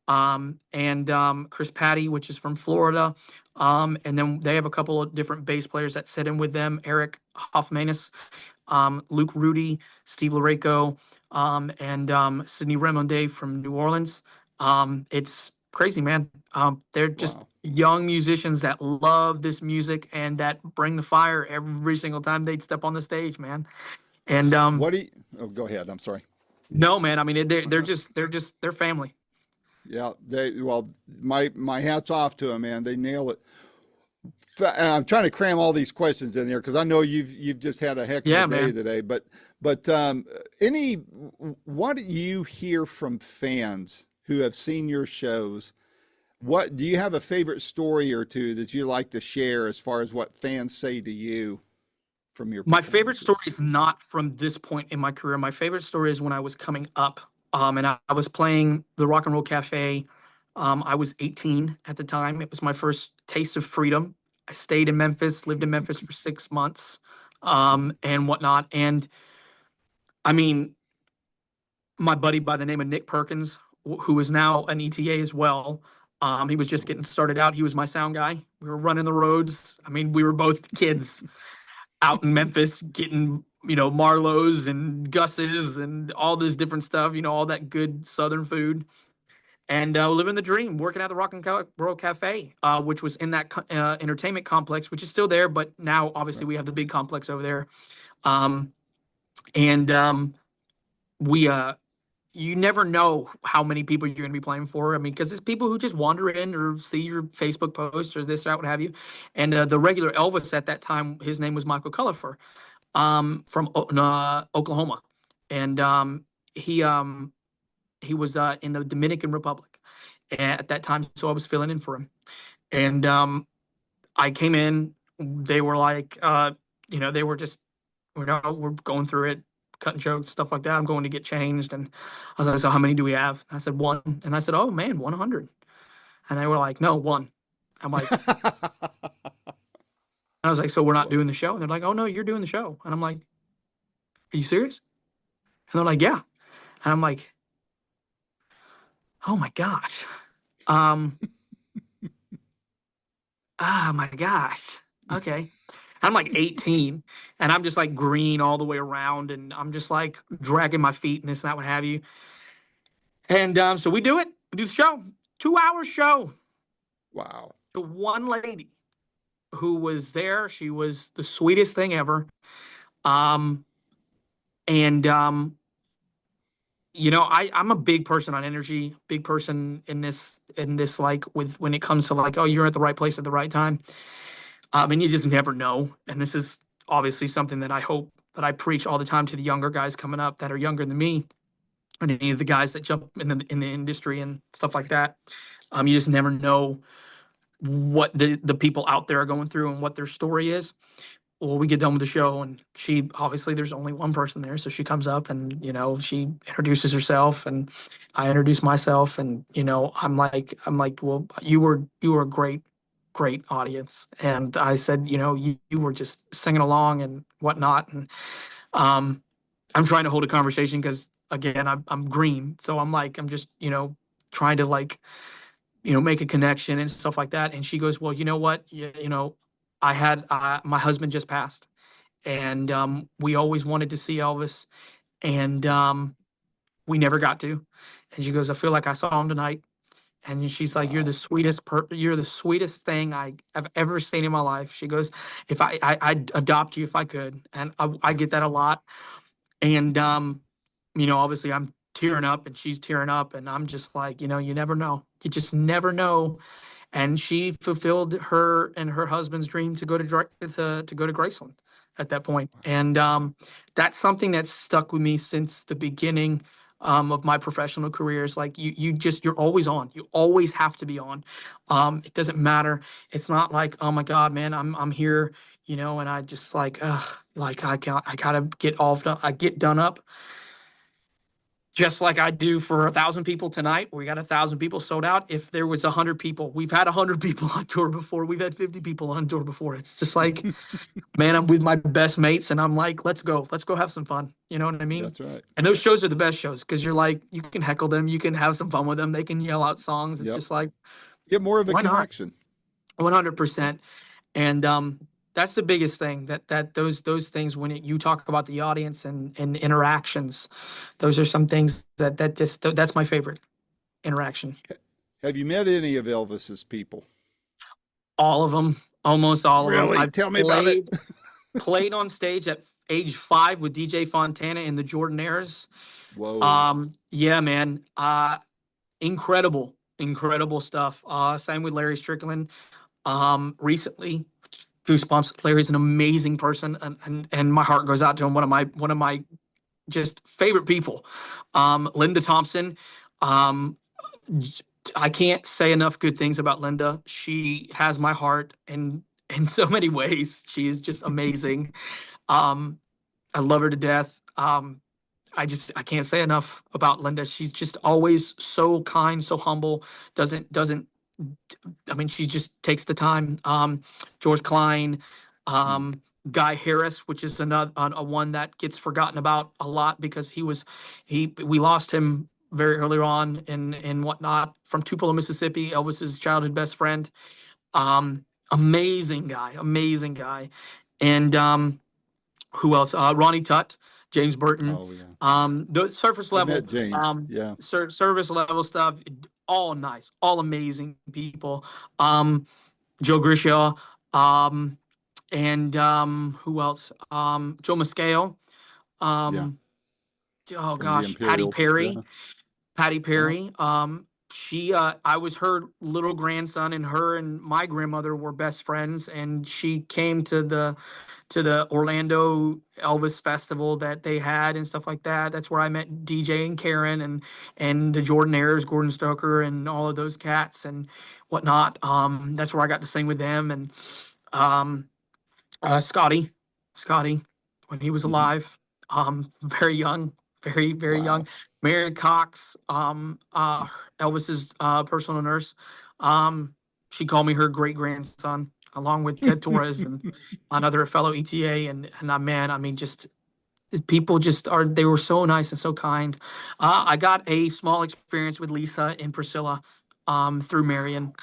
And Chris Patty, which is from Florida. And then they have a couple of different bass players that sit in with them. Eric Hoffmanis, Luke Rudy, Steve Lareco, and Sydney Remonde from New Orleans. It's crazy, man. They're just Wow. young musicians that love this music and that bring the fire every single time they step on the stage, man. And What do you, oh, go ahead. I'm sorry. no, man. I mean, they're family. Yeah, well, my hat's off to them, man. They nail it. I'm trying to cram all these questions in there because I know you've just had a heck of a Yeah, day man. today. But any what do you hear from fans who have seen your shows? What do you have a favorite story or two that you like to share as far as what fans say to you from your My favorite story performances? is not from this point in my career. My favorite story is when I was coming up, and I was playing the Rock and Roll Cafe. I was 18 at the time. It was my first taste of freedom. I stayed in Memphis, lived in Memphis for 6 months, and whatnot. And I mean, my buddy by the name of Nick Perkins, who is now an ETA as well. He was just getting started out. He was my sound guy. We were running the roads. I mean, we were both kids out in Memphis getting, Marlowe's and Gus's and all this different stuff, all that good Southern food. And living the dream, working at the Roll Cafe, which was in that entertainment complex, which is still there, but now obviously Right. we have the big complex over there. Um, and we You never know how many people you're going to be playing for. I mean, because it's people who just wander in or see your Facebook post or this or that, what have you. And the regular Elvis at that time, his name was Michael Cullifer, from Oklahoma, and he um, he was in the Dominican Republic at that time, so I was filling in for him. And I came in. They were like, they were just, we're going through it. cutting jokes, stuff like that. I'm going to get changed. And I was like, so how many do we have? I said, one. And I said, oh man, 100. And they were like, no, one. I'm like, I was like, so we're not doing the show? And they're like, oh no, you're doing the show. And I'm like, are you serious? And they're like, yeah. And I'm like, oh my gosh. Um, my gosh. Okay. I'm like 18 and I'm just like green all the way around and I'm just like dragging my feet and this and that, what have you. And so we do it. We do the show. 2 hour show. Wow. The one lady who was there, she was the sweetest thing ever. Um, and I'm a big person on energy, big person in this like with when it comes to like, oh, you're at the right place at the right time. And you just never know. And this is obviously something that I hope that I preach all the time to the younger guys coming up that are younger than me, and any of the guys that jump in the industry and stuff like that. You just never know what the people out there are going through and what their story is. Well, we get done with the show, and she obviously there's only one person there, so she comes up and she introduces herself, and I introduce myself, and I'm like, well, you were a great audience, and I said, you were just singing along and whatnot, and um, I'm trying to hold a conversation because again I'm green, so I'm just trying to like make a connection and stuff like that, and she goes, well, you know what, I had my husband just passed, and we always wanted to see Elvis, and we never got to. And she goes, I feel like I saw him tonight. And she's like, Wow. you're the sweetest thing I've ever seen in my life. She goes, if I'd adopt you if I could. And I get that a lot. And obviously I'm tearing up and she's tearing up, and I'm just like, you never know. You just never know. And she fulfilled her and her husband's dream to go to go to Graceland at that point. And that's something that's stuck with me since the beginning of my professional career. Is like you're always on. You always have to be on. It doesn't matter. It's not like, oh my God, man, I'm here, and I just like I gotta get off. I get done up just like I do for 1,000 people tonight. We got 1,000 people sold out. If there was 100 people, we've had 100 people on tour before. We've had 50 people on tour before. It's just like, man, I'm with my best mates, and I'm like, let's go have some fun. You know what I mean? That's right. And those shows are the best shows because you're like, you can heckle them, you can have some fun with them, they can yell out songs. It's Yep. just like, Get more of a why not? connection. 100%. And that's the biggest thing, that those things when you talk about the audience and interactions, those are some things that's my favorite interaction. Have you met any of Elvis's people? All of them, almost all of them. Really? I've Tell me about it. played on stage at age 5 with DJ Fontana in the Jordanaires. Whoa. Yeah, man. Incredible stuff. Same with Larry Strickland. Recently, goosebumps. Larry's an amazing person, and my heart goes out to him. One of my just favorite people. Linda Thompson. Um, I can't say enough good things about Linda. She has my heart in so many ways. She is just amazing. Um, I love her to death. I can't say enough about Linda. She's just always so kind, so humble. Doesn't I mean, she just takes the time. George Klein, Hmm. Guy Harris, which is another a one that gets forgotten about a lot because we lost him very early on in whatnot, from Tupelo, Mississippi. Elvis's childhood best friend. Amazing guy, and who else? Ronnie Tutt, James Burton. Oh yeah. The surface I've met level, James. Yeah. service level stuff, all nice, all amazing people. Um, Joe Grishaw, and who else? Joe Mascao. Yeah. Um, oh From the gosh, Patty Imperials. Perry. Yeah. Patty Yeah. Perry. I was her little grandson, and her and my grandmother were best friends. And she came to the Orlando Elvis Festival that they had and stuff like that. That's where I met DJ and Karen and the Jordanaires, Gordon Stoker, and all of those cats and whatnot. That's where I got to sing with them, and um, Scotty when he was Hmm. alive. very young, very, very young. Wow. Marion Cox, Elvis's personal nurse. Um, she called me her great grandson, along with Ted Torres and another fellow ETA. And man, I mean, just people just are, they were so nice and so kind. I got a small experience with Lisa and Priscilla through Marion.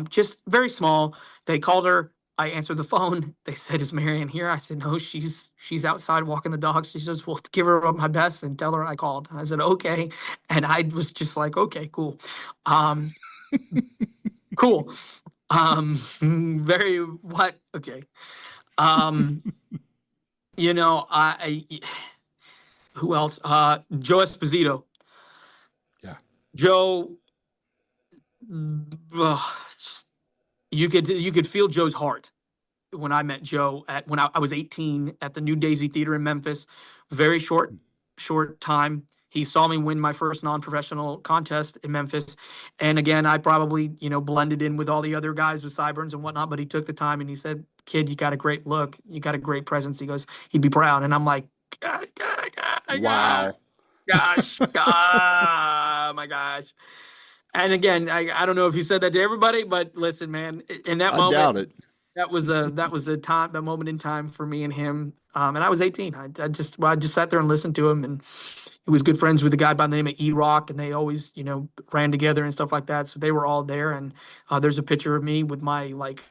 Just very small. They called her. I answered the phone. They said, "Is Marion here?" I said, "No, she's outside walking the dog." She says, "Well, give her my best and tell her I called." I said, "Okay," and I was just like, "Okay, cool, um, cool." Very what? Okay. Um, I who else? Joe Esposito. Yeah. Joe, ugh, you could feel Joe's heart when I met Joe at when I was 18 at the New Daisy Theater in Memphis. Very short time. He saw me win my first non-professional contest in Memphis, and again, I probably blended in with all the other guys with sideburns and whatnot. But he took the time and he said, "Kid, you got a great look. You got a great presence." He goes, he'd be proud, and I'm like, "God, God, God, God, Wow. gosh, God, my gosh." And again, I don't know if he said that to everybody, but listen, man, in that I doubt moment, it. that was a time, that moment in time for me and him. And I was 18. I just sat there and listened to him, and he was good friends with a guy by the name of E-Rock, and they always ran together and stuff like that. So they were all there, and there's a picture of me with my like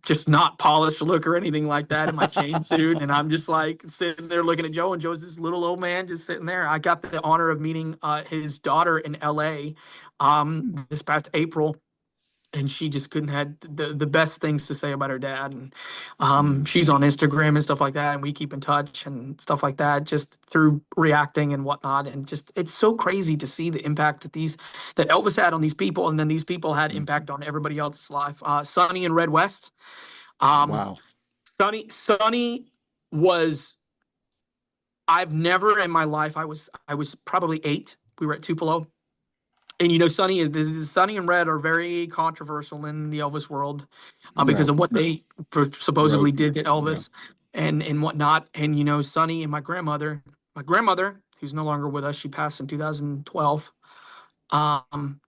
just not polished look or anything like that in my chain suit. And I'm just like sitting there looking at Joe, and Joe's this little old man just sitting there. I got the honor of meeting his daughter in LA this past April. And she just couldn't had the best things to say about her dad. And Mm. she's on Instagram and stuff like that. And we keep in touch and stuff like that just through reacting and whatnot. And just, it's so crazy to see the impact that Elvis had on these people. And then these people had Mm. impact on everybody else's life. Sonny and Red West. Um, Wow. Sonny was, I've never in my life, I was probably 8. We were at Tupelo. And Sonny and Red are very controversial in the Elvis world because Well, of what they supposedly wrote. did to Yeah. Elvis and whatnot. And Sonny and my grandmother, who's no longer with us, she passed in 2012. Um,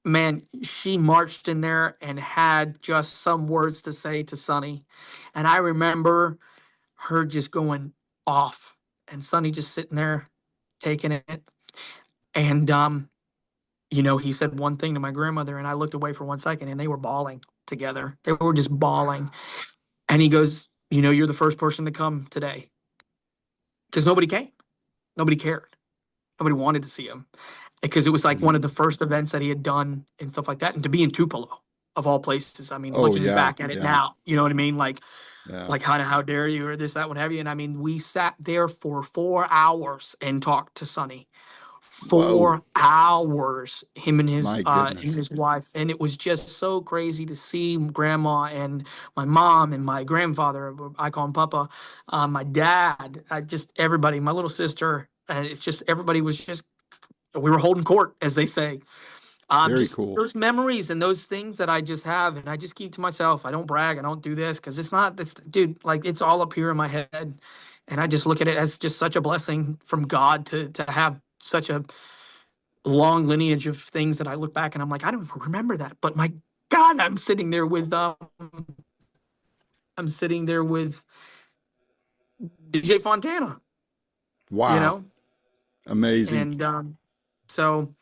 man, she marched in there and had just some words to say to Sonny, and I remember her just going off, and Sonny just sitting there taking it, and he said one thing to my grandmother, and I looked away for 1 second, and they were bawling together. They were just bawling. And he goes, "You're the first person to come today." Because nobody came. Nobody cared. Nobody wanted to see him. Because it was like one Mm. of the first events that he had done and stuff like that. And to be in Tupelo, of all places, I mean, Oh looking yeah. back at it Yeah. now, you know what I mean? Yeah. Like kind of how dare you or this, that, what have you. And I mean, we sat there for 4 hours and talked to Sonny. Whoa. 4 hours, him and My goodness. his wife, and it was just so crazy to see grandma and my mom and my grandfather. I call him Papa. My dad, just everybody, my little sister, and it's just everybody was just we were holding court, as they say. Very Just cool. those memories and those things that I just have, and I just keep to myself. I don't brag. I don't do this because it's not this, dude. Like it's all up here in my head, and I just look at it as just such a blessing from God to have such a long lineage of things that I look back and I'm like, I don't remember that, but my God, I'm sitting there with DJ Fontana, you Wow. know, Amazing. and so,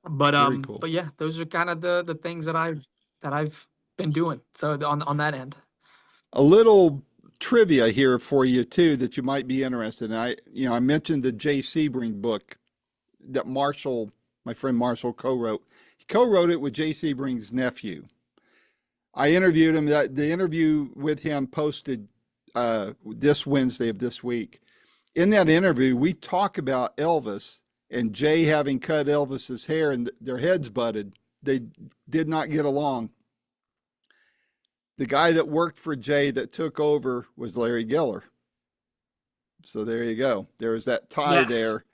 but Very cool. but yeah, those are kind of the things that I've been doing. So on that end. A little trivia here for you too that you might be interested in. I mentioned the Jay Sebring book that Marshall, my friend Marshall, co-wrote. He co-wrote it with Jay Sebring's nephew. I interviewed him. The interview with him posted this Wednesday of this week. In that interview, we talk about Elvis and Jay having cut Elvis's hair, and their heads butted. They did not get along. The guy that worked for Jay that took over was Larry Geller. So there you go. There was that tie Yes. there.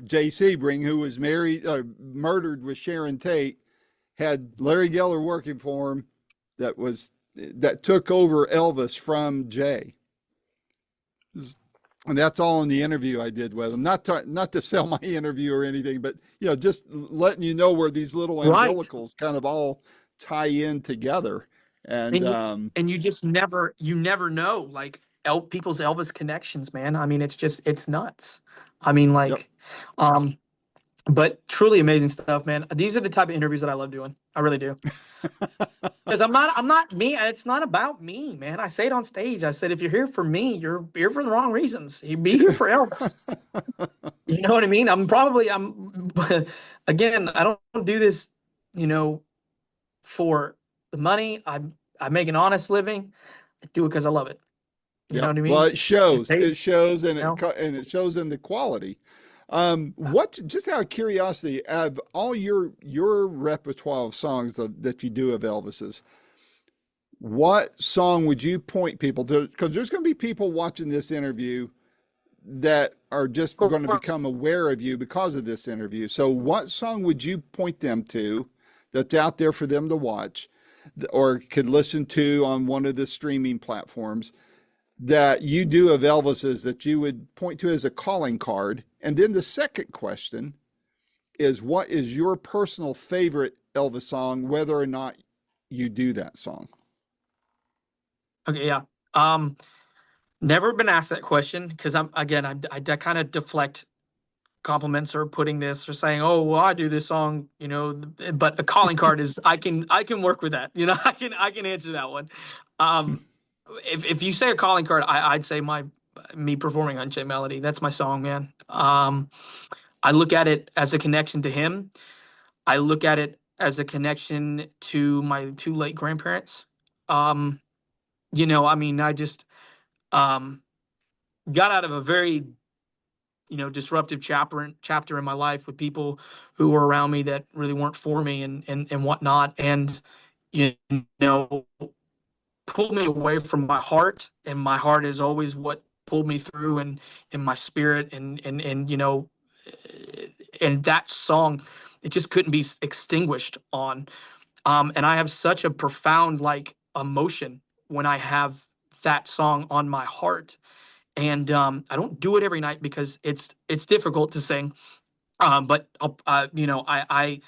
Jay Sebring, who was murdered with Sharon Tate, had Larry Geller working for him. That took over Elvis from Jay. And that's all in the interview I did with him. Not to sell my interview or anything, but just letting you know where these little Right. umbilicals kind of all tie in together. And And you just never know, like, people's Elvis connections, man. I mean, it's nuts. I mean, yep. like, but truly amazing stuff, man. These are the type of interviews that I love doing. I really do. Because I'm not me. It's not about me, man. I say it on stage. I said, if you're here for me, you're here for the wrong reasons. You be here for Elvis. You know what I mean? Again, I don't do this, for the money. I make an honest living. I do it because I love it. You know Yep. what I Well, mean? it shows. Pays, It shows, and you know? it shows in the quality. What? Just out of curiosity, of all your repertoire of songs that you do of Elvis's, what song would you point people to? Because there's going to be people watching this interview that are just Of going to course. become aware of you because of this interview. So, what song would you point them to that's out there for them to watch, or could listen to on one of the streaming platforms, that you do of Elvis's that you would point to as a calling card? And then the second question is, what is your personal favorite Elvis song, whether or not you do that song? Okay, yeah. Never been asked that question because I kind of deflect compliments or putting this or saying, oh, well, I do this song, but a calling card is I can work with that. I can answer that one. Um, if you say a calling card, I'd say me performing Unchained Melody. That's my song, man. I look at it as a connection to him. I look at it as a connection to my two late grandparents. Um, I mean, I just um, got out of a very disruptive chapter in my life with people who were around me that really weren't for me and whatnot, and you know pulled me away from my heart, and my heart is always what pulled me through, and in my spirit, and that song, it just couldn't be extinguished on. And I have such a profound, like, emotion when I have that song on my heart. And I don't do it every night because it's difficult to sing. But I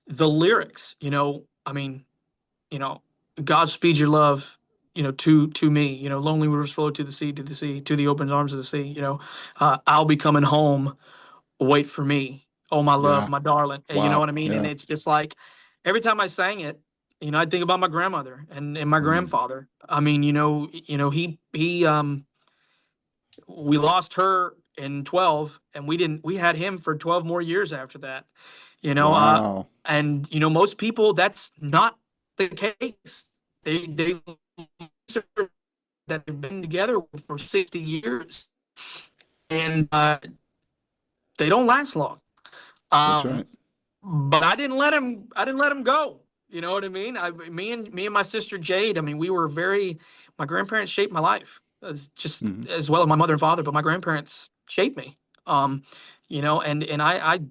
the lyrics, I mean, you know, Godspeed your love, to me, lonely rivers flow to the sea, to the open arms of the sea, I'll be coming home, wait for me, oh my love, Yeah. my darling. You know Wow. what I mean? And Yeah. it's just like every time I sang it, I think about my grandmother and my Mm. grandfather. I mean, he we lost her in 12, and we had him for 12 more years after that. you know uh Wow. and most people, that's not the case. They that they've been together for 60 years, and they don't last long. That's um right. but I didn't let him go. You know what I mean? Me and my sister Jade, I mean, we were very my grandparents shaped my life, just Hmm. as well as my mother and father, but my grandparents shaped me. And I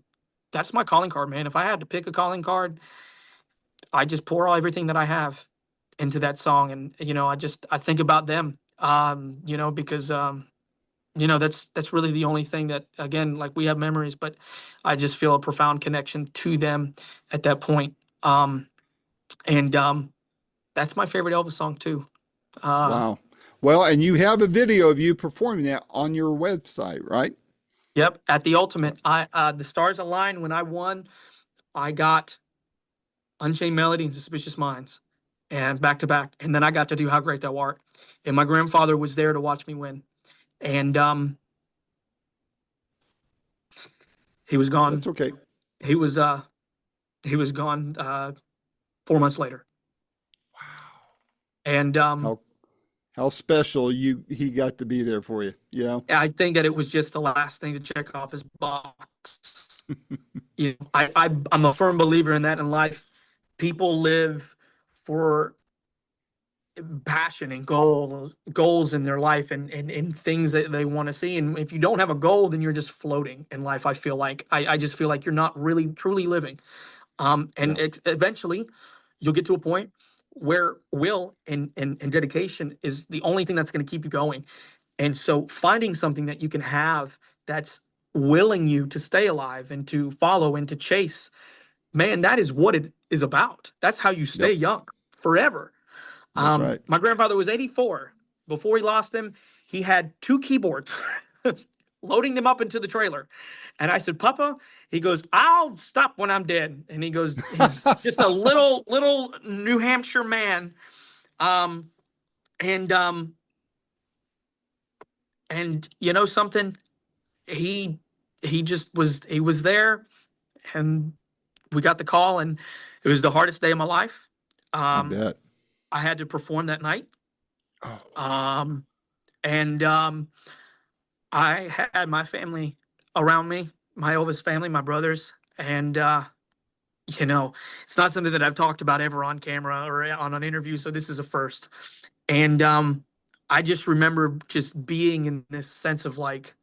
that's my calling card, man. If I had to pick a calling card, I just pour all everything that I have into that song, and I think about them. Because that's really the only thing that, again, like, we have memories, but I just feel a profound connection to them at that point. And That's my favorite Elvis song too. Uh, Wow. Well, and you have a video of you performing that on your website, right? yep, at the Ultimate, the stars aligned when I won. I got Unchained Melody and Suspicious Minds, and back to back, and then I got to do How Great Thou Art, and my grandfather was there to watch me win, and he was That's gone. okay. He was he was gone 4 months later, and How how special he got to be there for you, you know? I think that it was just the last thing to check off his box. I'm a firm believer in that in life. People live for passion and goals in their life, and things that they want to see. And if you don't have a goal, then you're just floating in life. I feel like I just feel like you're not really truly living. And Yeah. eventually you'll get to a point where will and dedication is the only thing that's going to keep you going. And so finding something that you can have that's willing you to stay alive and to follow and to chase, man, that is what it is about. That's how you stay Yep. young forever. That's right. My grandfather was 84. Before he lost him, he had 2 keyboards, loading them up into the trailer. And I said, Papa, he goes, I'll stop when I'm dead. And he goes, he's just a little New Hampshire man. Um, and you know something, he he was there, and we got the call, and it was the hardest day of my life. I Um, bet. I had to perform that night. Oh, And I had my family around me, my Elvis family, my brothers, and you know, it's not something that I've talked about ever on camera or on an interview, so this is a first. And I just remember just being in this sense of like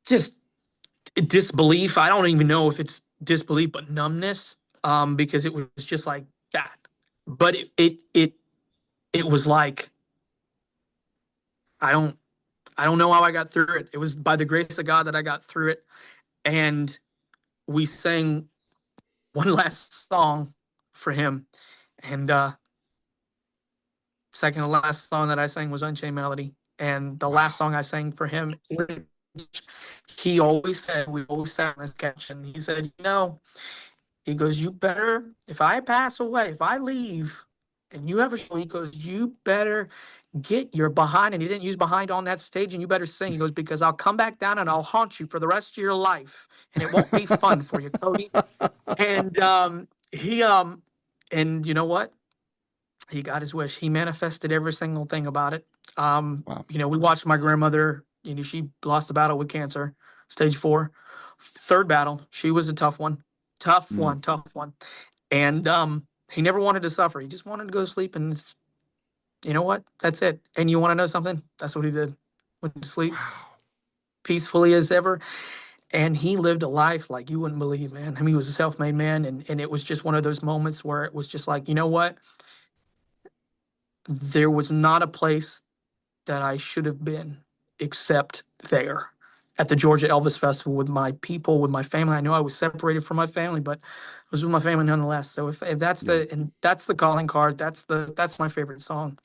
just disbelief. I don't even know if it's disbelief, but numbness, because it was just like that. But it was like I don't I don't know how I got through it. It was by the grace of God that I got through it. And we sang one last song for him. And second to last song that I sang was Unchained Melody. And the last song I sang for him, he always said, we always sat on his couch, and he said, you know, he goes, you better, if I pass away, if I leave and you have a show, he goes, you better get your behind, and he didn't use behind on that stage, and you better sing. He goes, because I'll come back down and I'll haunt you for the rest of your life, and it won't be fun for you, Cody. And and you know what? He got his wish. He manifested every single thing about it. wow. You know, we watched my grandmother, you know, she lost the battle with cancer, stage 4. Third battle, she was a tough one. Tough Mm. one, tough one. And he never wanted to suffer. He just wanted to go to sleep, and it's, you know what? That's it. And you want to know something? That's what he did. Went to sleep Wow. peacefully as ever. And he lived a life like you wouldn't believe, man. I mean, he was a self-made man, and it was just one of those moments where it was just like, you know what? There was not a place that I should have been except there at the Georgia Elvis Festival with my people, with my family. I know I was separated from my family, but I was with my family nonetheless. So if that's Yeah. that's the calling card, that's my favorite song.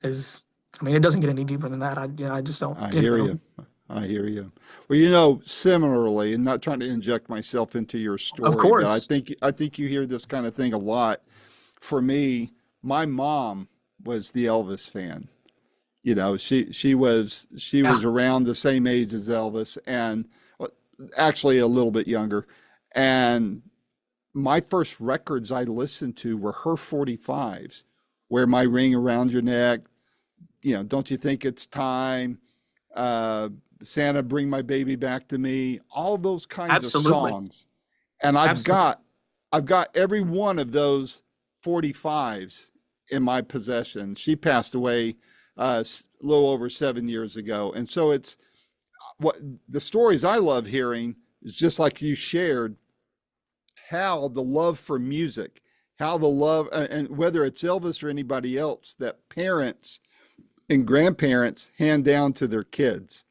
Is, I mean, it doesn't get any deeper than that. I just don't. I You hear know. you. I hear you. Well, you know, similarly, and not trying to inject myself into your Of story, but course. I think you hear this kind of thing a lot. For me, my mom was the Elvis fan. You know, she Yeah. was around the same age as Elvis, and actually a little bit younger. And my first records I listened to were her 45s, Wear My Ring Around Your Neck, you know, Don't You Think It's Time, uh, Santa Bring My Baby Back to Me, all those kinds of Absolutely. songs. And Absolutely. I've got every one of those 45s in my possession. She passed away a little over 7 years ago. And so it's what the stories I love hearing is just like you shared, how the love for music, how the love, and whether it's Elvis or anybody else, that parents and grandparents hand down to their kids.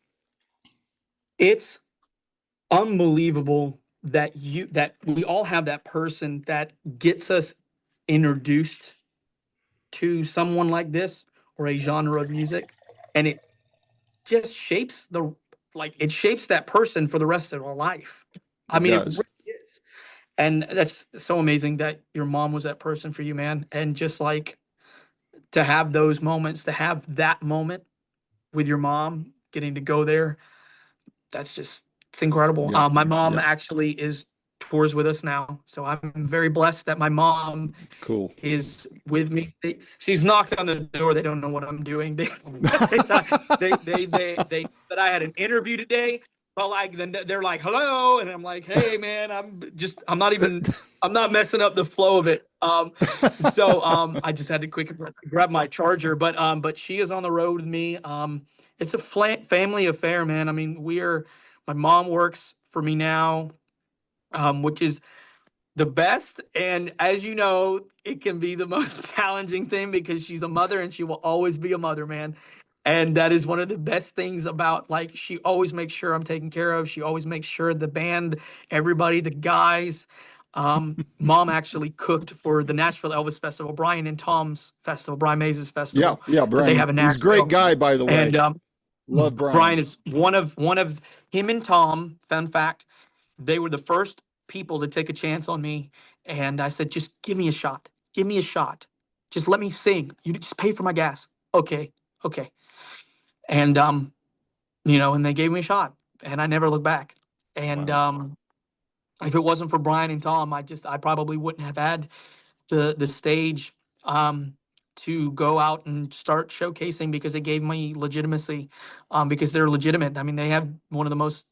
It's unbelievable that we all have that person that gets us introduced to someone like this or a genre of music, and it just shapes it shapes that person for the rest of their life. I It mean, it really does. is. And that's so amazing that your mom was that person for you, man. And just like to have those moments, to have that moment with your mom, getting to go there, that's just, it's incredible. Yep. My mom Yep. actually is tours with us now, so I'm very blessed that my mom Cool. is with me. She's knocked on the door. They don't know what I'm doing. They thought they that I had an interview today. But like then they're like, hello, and I'm like, hey man, I'm not messing up the flow of it. I just had to quick grab my charger. But she is on the road with me. It's a family affair, man. I mean, my mom works for me now, which is the best. And as you know, it can be the most challenging thing because she's a mother and she will always be a mother, man. And that is one of the best things about, like, she always makes sure I'm taken care of. She always makes sure the band, everybody, the guys. Mom actually cooked for the Nashville Elvis Festival, Brian and Tom's festival, Brian Mays' Yeah, festival yeah, that they Brian. have in He's a great Nashville. guy, by the way. And Love Brian Brian. is one of him and Tom. Fun fact, they were the first people to take a chance on me. And I said, just give me a shot. Give me a shot. Just let me sing. You just pay for my gas. Okay. Okay. And and they gave me a shot, and I never looked back. And Wow. if it wasn't for Brian and Tom, I probably wouldn't have had the stage to go out and start showcasing, because it gave me legitimacy, because they're legitimate. I mean, they have one of the most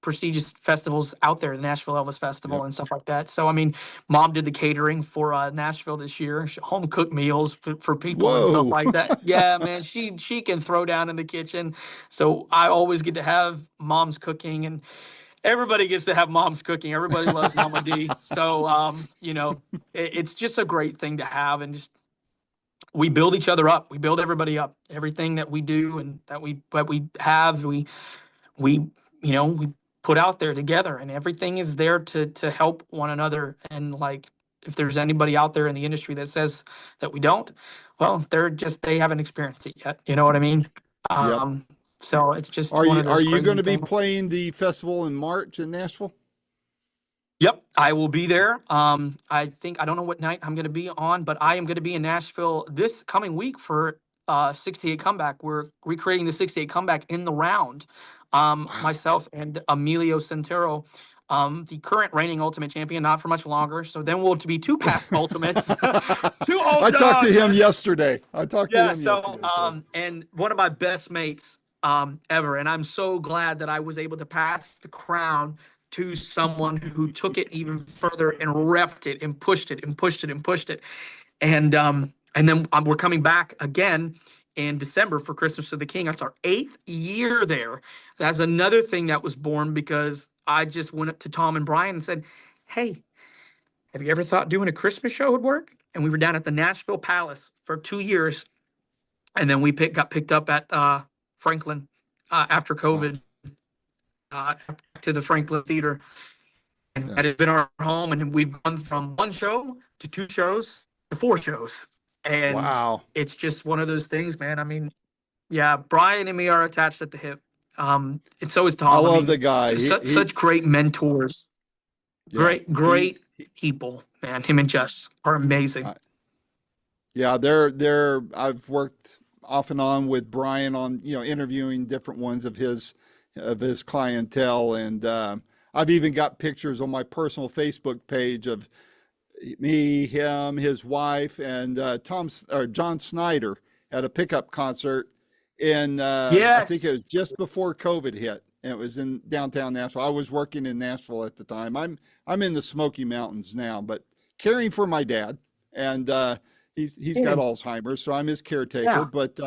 prestigious festivals out there, the Nashville Elvis Festival Yep. and stuff like that. So, I mean, Mom did the catering for Nashville this year, home cooked meals for people and stuff Whoa. like that. Yeah, man, she can throw down in the kitchen. So I always get to have Mom's cooking, and everybody gets to have Mom's cooking. Everybody loves Mama D. So, it's just a great thing to have. And just, we build each other up. We build everybody up. Everything that we do and that we have, we put out there together, and everything is there to help one another. And, like, if there's anybody out there in the industry that says that we don't, well, they haven't experienced it yet. You know what I mean? Yep. So it's just Are one you of are those you going crazy to be things. playing the festival in March in Nashville? Yep, I will be there. I don't know what night I'm going to be on, but I am going to be in Nashville this coming week for 68 Comeback. We're recreating the 68 Comeback in the round. Wow. Myself and Emilio Santero, the current reigning Ultimate Champion, not for much longer. So then we'll be two past Ultimates, two I old talked to dogs. him yesterday. Yeah. So, So and one of my best mates ever, and I'm so glad that I was able to pass the crown to someone who took it even further and repped it and pushed it and pushed it and pushed it. And then we're coming back again in December for Christmas to the King. That's our 8th year there. That's another thing that was born because I just went up to Tom and Brian and said, "Hey, have you ever thought doing a Christmas show would work?" And we were down at the Nashville Palace for 2 years, and then we got picked up at Franklin after wow. COVID, to the Franklin Theater, and Yeah. that has been our home. And we've gone from one show to 2 shows to 4 shows, and Wow. it's just one of those things, man. I mean, yeah, Brian and me are attached at the hip, and so is I Tom. I love the mean, guy. such great mentors, Yeah. great people, man. Him and Jess are amazing. Yeah, they're I've worked off and on with Brian on, interviewing different ones of his clientele, and I've even got pictures on my personal Facebook page of me, him, his wife, and John Snyder at a pickup concert in I think it Yes. was just before COVID hit, and it was in downtown Nashville. I was working in Nashville at the time. I'm in the Smoky Mountains now, but caring for my dad, and he's got Alzheimer's, so I'm his caretaker. Yeah. But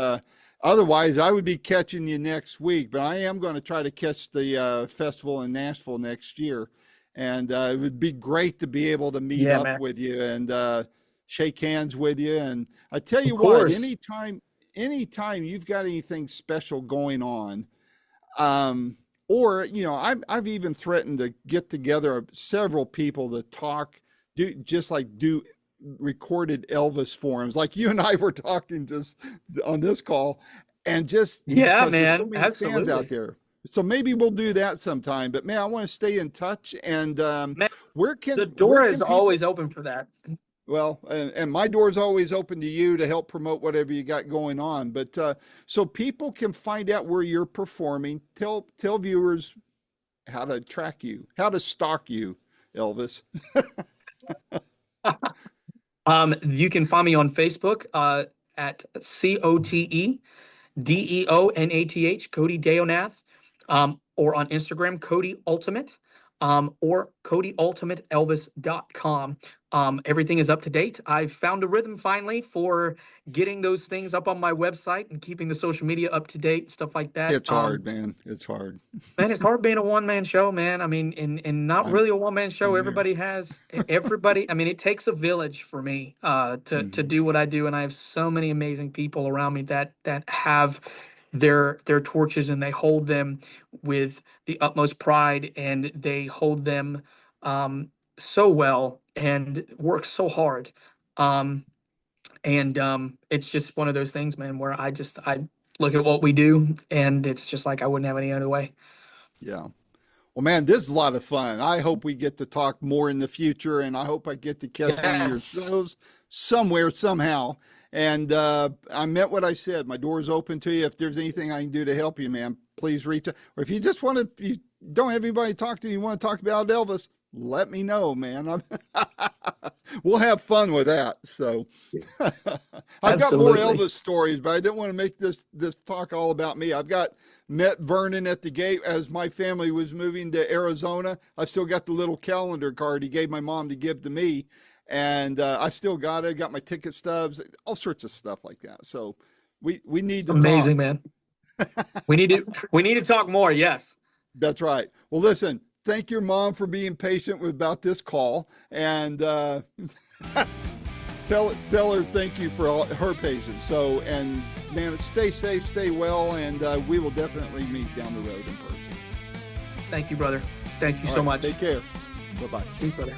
otherwise, I would be catching you next week. But I am going to try to catch the festival in Nashville next year, and it would be great to be able to meet Yeah, up man. with you and shake hands with you. And I tell Of you what, course. anytime you've got anything special going on, or I've even threatened to get together several people to talk, do recorded Elvis forums, like you and I were talking just on this call, and just Yeah, because there's so man. many fans out Absolutely. there. So maybe we'll do that sometime. But man, I want to stay in touch. And Man, where the can door where is can people? always open for that. Well, and my door's always open to you to help promote whatever you got going on. But so people can find out where you're performing. Tell viewers how to track you, how to stalk you, Elvis. You can find me on Facebook at CoteDeonath, Cody Deonath, or on Instagram, Cody Ultimate, or CodyUltimateElvis.com. Everything is up to date. I've found a rhythm finally for getting those things up on my website and keeping the social media up to date, stuff like that. It's hard, man. It's hard. Man, it's hard being a one-man show, man. I mean, and not I'm really a one-man show. I'm there. Everybody. I mean, it takes a village for me to Hmm. do what I do, and I have so many amazing people around me that have their torches, and they hold them with the utmost pride, and they hold them so well and work so hard. It's just one of those things, man, where I look at what we do, and it's just like I wouldn't have any other way. Yeah. Well, man, this is a lot of fun. I hope we get to talk more in the future, and I hope I get to catch one of your Yes. shows somewhere, somehow. And I meant what I said. My door's open to you. If there's anything I can do to help you, man, please reach out. Or if you just want to, you don't have anybody to talk to, you want to talk about Elvis, let me know, man. We'll have fun with that. So I've got more Absolutely. Elvis stories, but I didn't want to make this talk all about me. I've got met Vernon at the gate as my family was moving to Arizona. I still got the little calendar card he gave my mom to give to me. And I still got it. Got my ticket stubs, all sorts of stuff like that. So we need It's to talk. amazing, man. We need to talk more. Yes. That's right. Well, listen, thank your mom for being patient about this call, and tell her thank you for all her patience. So, and man, stay safe, stay well, and we will definitely meet down the road in person. Thank you, brother. Thank you All so right, much. take care. Bye bye. Peace, brother.